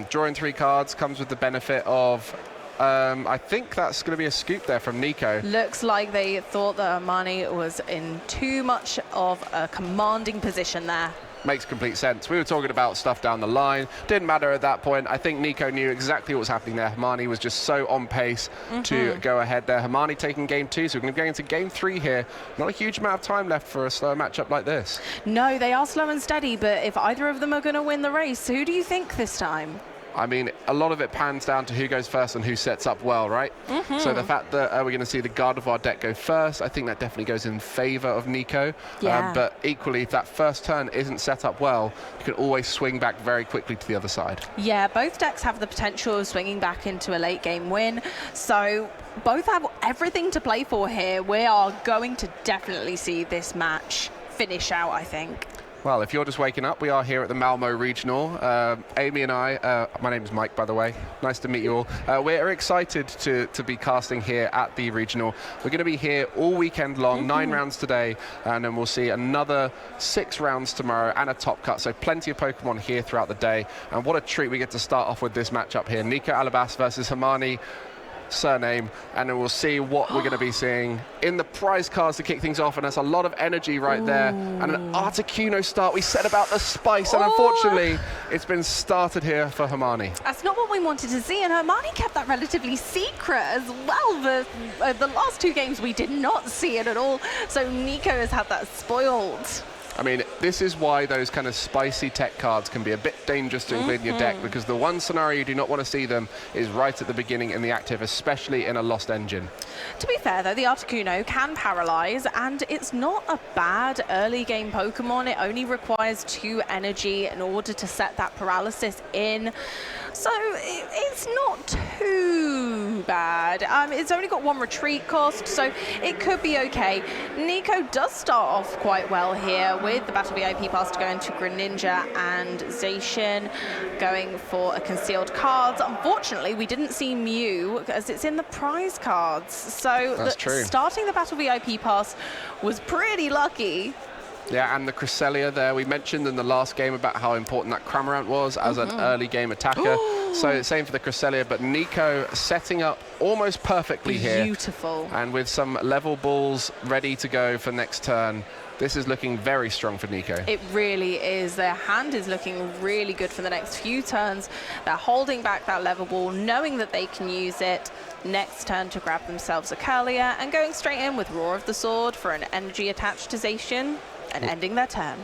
drawing 3 cards comes with the benefit of... I think that's going to be a scoop there from Nico. Looks like they thought that Hermione was in too much of a commanding position there. Makes complete sense. We were talking about stuff down the line. Didn't matter at that point. I think Nico knew exactly what was happening there. Hermione was just so on pace to go ahead there. Hermione taking game 2, so we're going to go into game 3 here. Not a huge amount of time left for a slow matchup like this. No, they are slow and steady, but if either of them are going to win the race, who do you think this time? I mean, a lot of it pans down to who goes first and who sets up well, right? So the fact that we're going to see the Gardevoir deck go first, I think that definitely goes in favor of Nico. Yeah. But equally, if that first turn isn't set up well, you can always swing back very quickly to the other side. Yeah, both decks have the potential of swinging back into a late game win. So both have everything to play for here. We are going to definitely see this match finish out, I think. Well, if you're just waking up, we are here at the Malmo Regional. Amy and I, my name is Mike, by the way. Nice to meet you all. We're excited to be casting here at the Regional. We're going to be here all weekend long, 9 rounds today, and then we'll see another 6 rounds tomorrow and a top cut. So plenty of Pokemon here throughout the day. And what a treat we get to start off with this matchup here. Nico Alabas versus Hermione Surname, and then we'll see what we're going to be seeing in the prize cards to kick things off. And there's a lot of energy right there, and an Articuno start. We said about the spice, and unfortunately it's been started here for Hermione. That's not what we wanted to see, and Hermione kept that relatively secret as well. The last 2 games we did not see it at all, so Nico has had that spoiled. I mean, this is why those kind of spicy tech cards can be a bit dangerous to include in your deck, because the one scenario you do not want to see them is right at the beginning in the active, especially in a Lost Engine. To be fair, though, the Articuno can paralyze, and it's not a bad early game Pokemon. It only requires 2 energy in order to set that paralysis in. So it's not too bad. It's only got 1 retreat cost, so it could be okay. Nico does start off quite well here with the Battle VIP pass to go into Greninja and Zacian, going for a concealed cards. Unfortunately, we didn't see Mew as it's in the prize cards. So starting the Battle VIP pass was pretty lucky. Yeah, and the Cresselia there, we mentioned in the last game about how important that Cramorant was as an early game attacker. So same for the Cresselia, but Nico setting up almost perfectly here. Beautiful. And with some level balls ready to go for next turn. This is looking very strong for Nico. It really is. Their hand is looking really good for the next few turns. They're holding back that level ball, knowing that they can use it next turn to grab themselves a Curlier, and going straight in with Roar of the Sword for an energy attached to Zacian and ending their turn.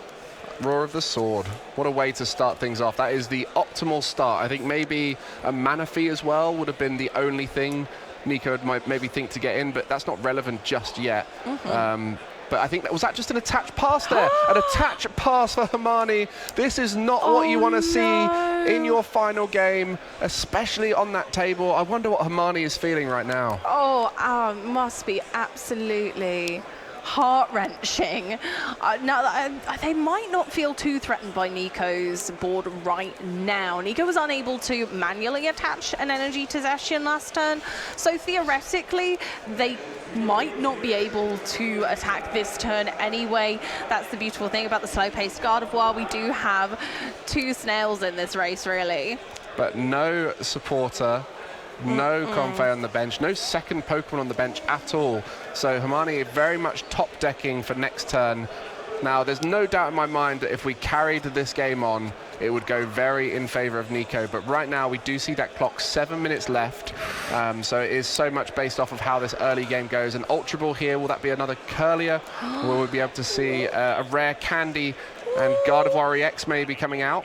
Roar of the Sword. What a way to start things off. That is the optimal start. I think maybe a Manaphy as well would have been the only thing Nico might maybe think to get in, but that's not relevant just yet. But I think was that just an attached pass there? An attached pass for Hermione. This is not what you want to see in your final game, especially on that table. I wonder what Hermione is feeling right now. Must be absolutely heart-wrenching. Now, they might not feel too threatened by Nico's board right now. Nico was unable to manually attach an energy to Zacian last turn, so theoretically, they might not be able to attack this turn anyway. That's the beautiful thing about the slow-paced Gardevoir. We do have 2 snails in this race, really. But no supporter, no Confe on the bench, no second Pokemon on the bench at all. So Hermione very much top decking for next turn. Now, there's no doubt in my mind that if we carried this game on, it would go very in favor of Nico. But right now, we do see that clock 7 minutes left. So it is so much based off of how this early game goes. An Ultra Ball here, will that be another Curlier? Will we be able to see a rare Candy and Gardevoir EX maybe coming out?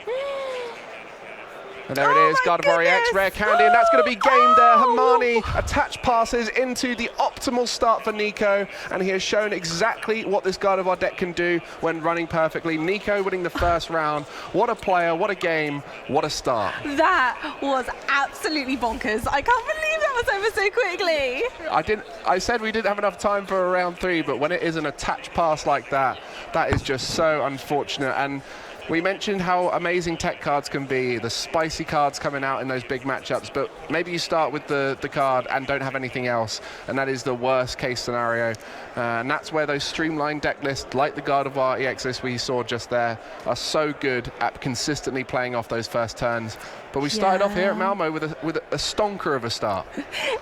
And there it is, Gardevoir EX, rare Candy, and that's going to be game there. Hermione attach passes into the optimal start for Nico, and he has shown exactly what this Gardevoir deck can do when running perfectly. Nico winning the first round. What a player, what a game, what a start. That was absolutely bonkers. I can't believe that was over so quickly. I said we didn't have enough time for a round 3, but when it is an attach pass like that, that is just so unfortunate. And we mentioned how amazing tech cards can be, the spicy cards coming out in those big matchups, but maybe you start with the card and don't have anything else, and that is the worst case scenario. And that's where those streamlined deck lists, like the Gardevoir EX list we saw just there, are so good at consistently playing off those first turns. But we started off here at Malmo with a stonker of a start.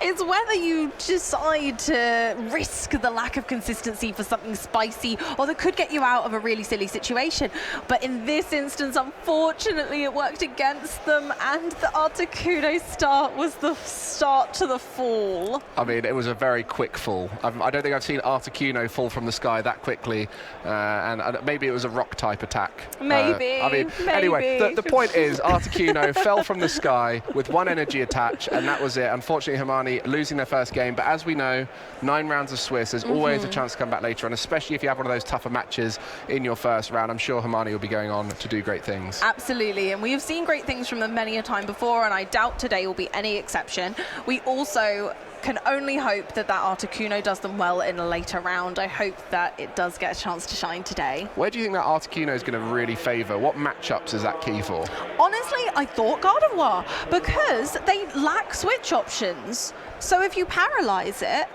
It's whether you decide to risk the lack of consistency for something spicy, or that could get you out of a really silly situation. But in this instance, unfortunately, it worked against them, and the Articuno start was the start to the fall. I mean, it was a very quick fall. I don't think I've seen Articuno fall from the sky that quickly, and maybe it was a rock-type attack. Maybe. Anyway, the point is, Articuno fell from the sky with 1 energy attach, and that was it. Unfortunately, Hermione losing their first game, but as we know, 9 rounds of Swiss, there's always a chance to come back later on, especially if you have one of those tougher matches in your first round. I'm sure Hermione will be going on to do great things. Absolutely, and we have seen great things from them many a time before, and I doubt today will be any exception. We also can only hope that Articuno does them well in a later round. I hope that it does get a chance to shine today. Where do you think that Articuno is going to really favour? What matchups is that key for? Honestly, I thought Gardevoir, because they lack switch options. So if you paralyze it,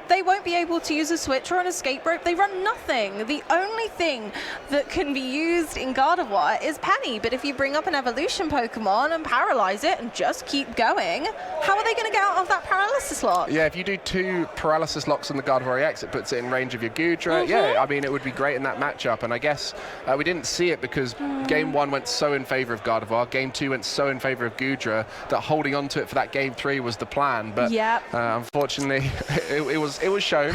they won't be able to use a switch or an escape rope. They run nothing. The only thing that can be used in Gardevoir is Penny, but if you bring up an evolution Pokemon and paralyze it and just keep going, how are they going to get out of that paralysis lock? Yeah, if you do 2 paralysis locks on the Gardevoir EX, it puts it in range of your Goodra. Yeah, I mean, it would be great in that matchup, and I guess we didn't see it because Game 1 went so in favour of Gardevoir, Game 2 went so in favour of Goodra that holding on to it for that Game 3 was the plan, but unfortunately, it was shown.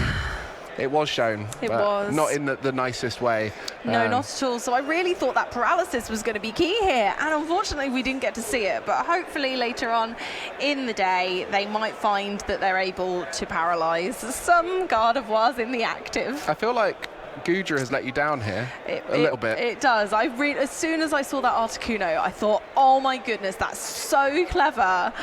It was shown. It was. Not in the nicest way. No, not at all. So I really thought that paralysis was going to be key here. And unfortunately, we didn't get to see it. But hopefully later on in the day, they might find that they're able to paralyze some Gardevoirs in the active. I feel like Goodra has let you down here a little bit. It does. As soon as I saw that Articuno, I thought, oh my goodness, that's so clever.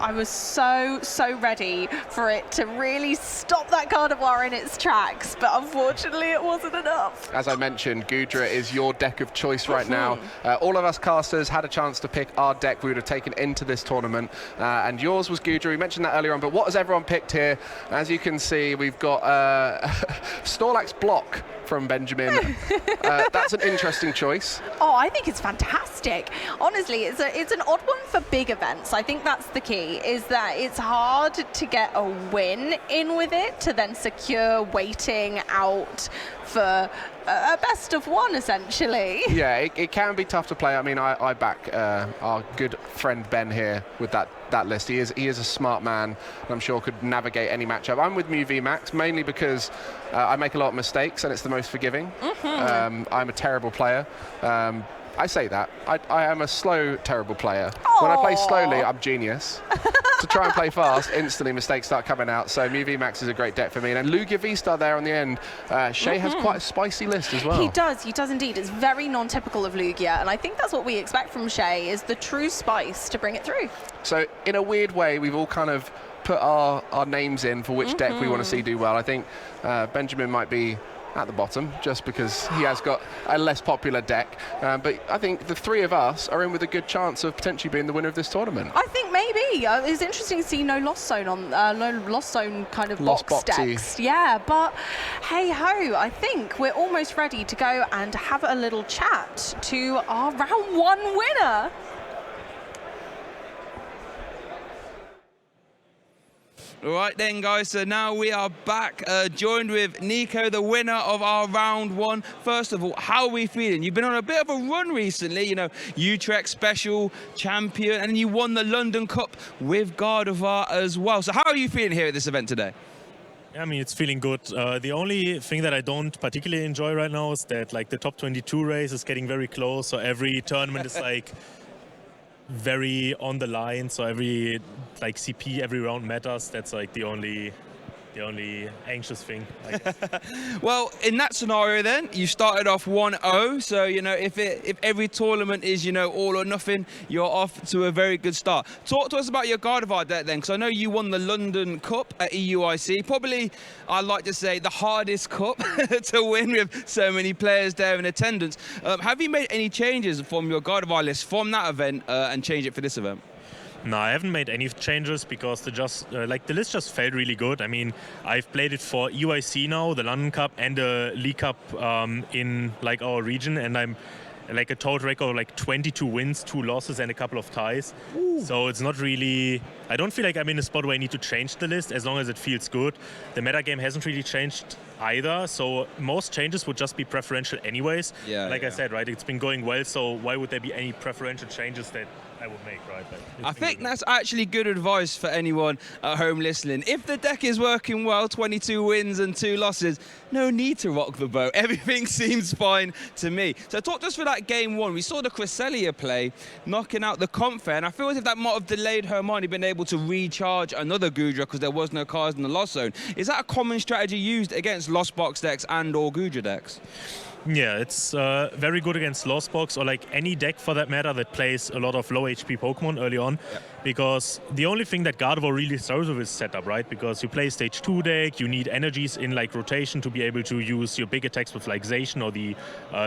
I was so ready for it to really stop that Gardevoir in its tracks, but unfortunately it wasn't enough. As I mentioned, Goodra is your deck of choice right now. All of us casters had a chance to pick our deck we would have taken into this tournament, and yours was Goodra. We mentioned that earlier on, but what has everyone picked here? As you can see, we've got Snorlax Block from Benjamin. That's an interesting choice. Oh, I think it's fantastic. Honestly, it's an odd one for big events. I think that's the key, is that it's hard to get a win in with it to then secure waiting out for a best of 1, essentially. Yeah, it can be tough to play. I mean, I back our good friend Ben here with that list. He is a smart man, and I'm sure could navigate any matchup. I'm with Mew VMAX mainly because I make a lot of mistakes, and it's the most forgiving. I'm a terrible player. I say that. I am a slow, terrible player. When I play slowly, I'm genius. To try and play fast, instantly mistakes start coming out. So Mew VMAX is a great deck for me. And Lugia V-Star there on the end. Shay has quite a spicy list as well. He does indeed. It's very non-typical of Lugia. And I think that's what we expect from Shay, is the true spice to bring it through. So in a weird way, we've all kind of put our names in for which deck we want to see do well. I think Benjamin might be at the bottom just because he has got a less popular deck, but I think the three of us are in with a good chance of potentially being the winner of this tournament. I think maybe it's interesting to see no lost zone on no lost zone kind of Lost box boxy. decks. Yeah, but hey ho, I think we're almost ready to go and have a little chat to our round 1 winner. All right then, guys, so now we are back, joined with Nico, the winner of our round 1. First of all, how are we feeling? You've been on a bit of a run recently, you know, Utrecht special champion, and you won the London Cup with Gardevoir as well. So how are you feeling here at this event today? I mean, it's feeling good. The only thing that I don't particularly enjoy right now is that, like, the top 22 race is getting very close, so every tournament is like very on the line, so every like CP, every round matters. That's like the only anxious thing, I guess. Well, in that scenario then, you started off 1-0, so you know if every tournament is, you know, all or nothing, you're off to a very good start. Talk to us about your Gardevoir deck then, because I know you won the London Cup at EUIC, probably, I'd like to say, the hardest cup to win with so many players there in attendance. Have you made any changes from your Gardevoir list from that event and changed it for this event? No, I haven't made any changes because the list just felt really good. I mean, I've played it for EUIC now, the London Cup and the League Cup in like our region, and I'm like a total record of like 22 wins, 2 losses, and a couple of ties. Ooh. So it's not really. I don't feel like I'm in a spot where I need to change the list as long as it feels good. The meta game hasn't really changed either, so most changes would just be preferential anyways. Yeah, like I said, right, it's been going well, so why would there be any preferential changes that I would make, right? I think that's actually good advice for anyone at home listening. If the deck is working well, 22 wins and 2 losses, no need to rock the boat. Everything seems fine to me. So talk to us for that game 1. We saw the Cresselia play, knocking out the Comfair, and I feel as if that might have delayed Hermione being able to recharge another Gudra because there was no cards in the lost zone. Is that a common strategy used against lost box decks and or Gudra decks? Yeah, it's very good against Lost Box or like any deck for that matter that plays a lot of low HP Pokemon early on. Yep. Because the only thing that Gardevoir really throws with is setup, right? Because you play stage 2 deck, you need energies in like rotation to be able to use your big attacks with like Zacian or the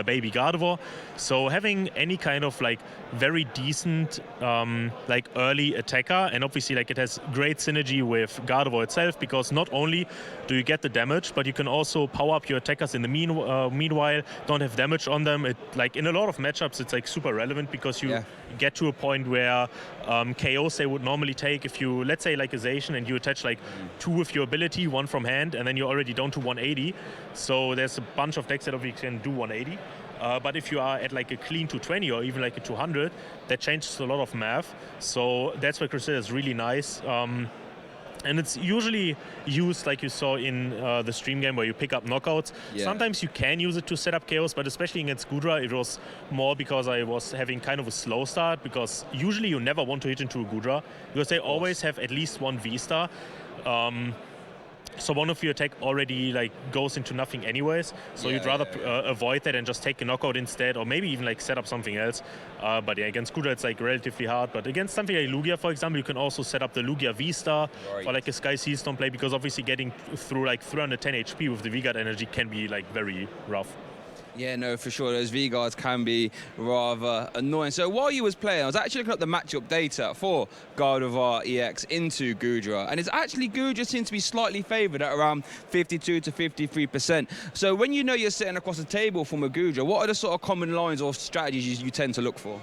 baby Gardevoir. So having any kind of like very decent like early attacker, and obviously like it has great synergy with Gardevoir itself, because not only do you get the damage, but you can also power up your attackers in the meanwhile, don't have damage on them. It like in a lot of matchups it's like super relevant because you get to a point where KOs they would normally take if you, let's say like a Zacian, and you attach like 2 with your ability, 1 from hand, and then you're already down to 180. So there's a bunch of decks that obviously can do 180. But if you are at like a clean 220 or even like a 200, that changes a lot of math. So that's why Cresselia is really nice. And it's usually used like you saw in the stream game where you pick up knockouts. Yeah. Sometimes you can use it to set up KOs, but especially against Gudra, it was more because I was having kind of a slow start, because usually you never want to hit into a Gudra because they always have at least 1 V-star. So one of your attack already like goes into nothing anyways. So you'd rather avoid that and just take a knockout instead, or maybe even like set up something else. But yeah, against Gudra it's like relatively hard. But against something like Lugia, for example, you can also set up the Lugia V-Star or like a Sky Seastone play, because obviously getting through like 310 HP with the V-Guard energy can be like very rough. Yeah, no, for sure. Those V-Guards can be rather annoying. So while you was playing, I was actually looking at the matchup data for Gardevoir EX into Gudra. And it's actually Gudra seems to be slightly favoured at around 52 to 53%. So when you know you're sitting across the table from a Gudra, what are the sort of common lines or strategies you tend to look for?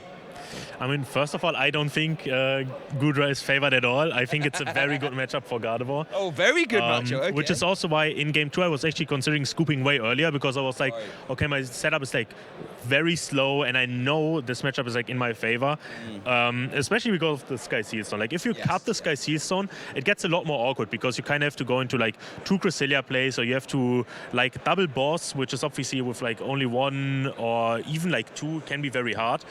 I mean, first of all, I don't think Gudra is favored at all. I think it's a very good matchup for Gardevoir. Oh, very good matchup. Okay. Which is also why in game 2 I was actually considering scooping way earlier, because I was like, okay, my setup is like very slow, and I know this matchup is like in my favor, especially because of the Sky Sealstone. Like if you cut the Sky Sealstone, it gets a lot more awkward because you kind of have to go into like 2 Cresselia plays, or you have to like double boss, which is obviously with like only 1 or even like 2 can be very hard.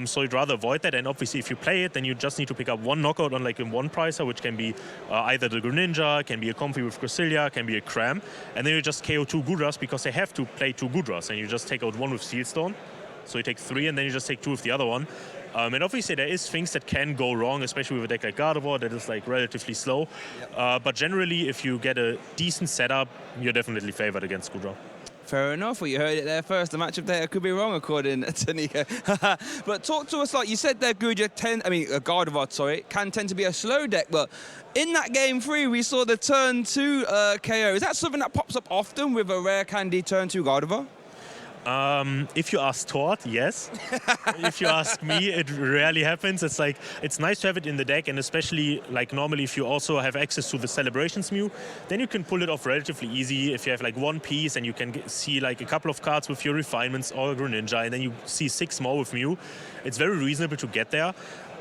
So you'd rather avoid that, and obviously if you play it, then you just need to pick up 1 knockout on like a 1 pricer, which can be either the Greninja, can be a Comfy with Cresselia, can be a Cram, and then you just KO 2 Gudras because they have to play 2 Gudras, and you just take out 1 with Sealstone. So you take 3, and then you just take 2 with the other one. And obviously there is things that can go wrong, especially with a deck like Gardevoir that is like relatively slow. But generally, if you get a decent setup, you're definitely favored against Goodra. Fair enough. Well, you heard it there first. The matchup data could be wrong, according to Nico. But talk to us, like you said there, Gardevoir, sorry, can tend to be a slow deck. But in that game 3, we saw the turn 2 KO. Is that something that pops up often with a rare candy turn 2 Gardevoir? If you ask Tord, yes. If you ask me, it rarely happens. It's like, it's nice to have it in the deck, and especially like normally if you also have access to the Celebrations Mew, then you can pull it off relatively easy. If you have like one piece and you can see like a couple of cards with your Refinements or Greninja, and then you see 6 more with Mew, it's very reasonable to get there.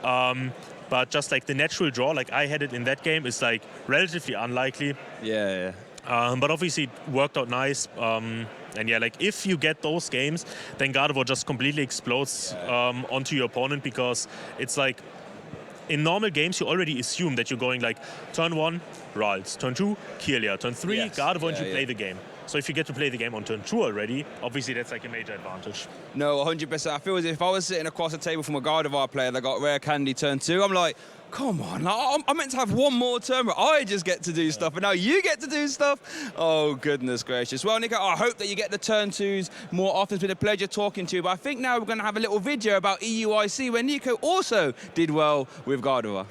But just like the natural draw, like I had it in that game, is like relatively unlikely. Yeah. But obviously it worked out nice. And yeah, like if you get those games, then Gardevoir just completely explodes onto your opponent, because it's like in normal games you already assume that you're going like turn 1, Ralts, turn 2, Kirlia, turn 3, Gardevoir, and you play the game. So if you get to play the game on turn 2 already, obviously that's like a major advantage. No, 100%. I feel as if I was sitting across the table from a Gardevoir player that got rare candy turn 2, I'm like, come on, I'm meant to have one more turn where I just get to do stuff, and now you get to do stuff? Oh, goodness gracious. Well, Nico, I hope that you get the turn 2s more often. It's been a pleasure talking to you, but I think now we're going to have a little video about EUIC where Nico also did well with Gardevoir.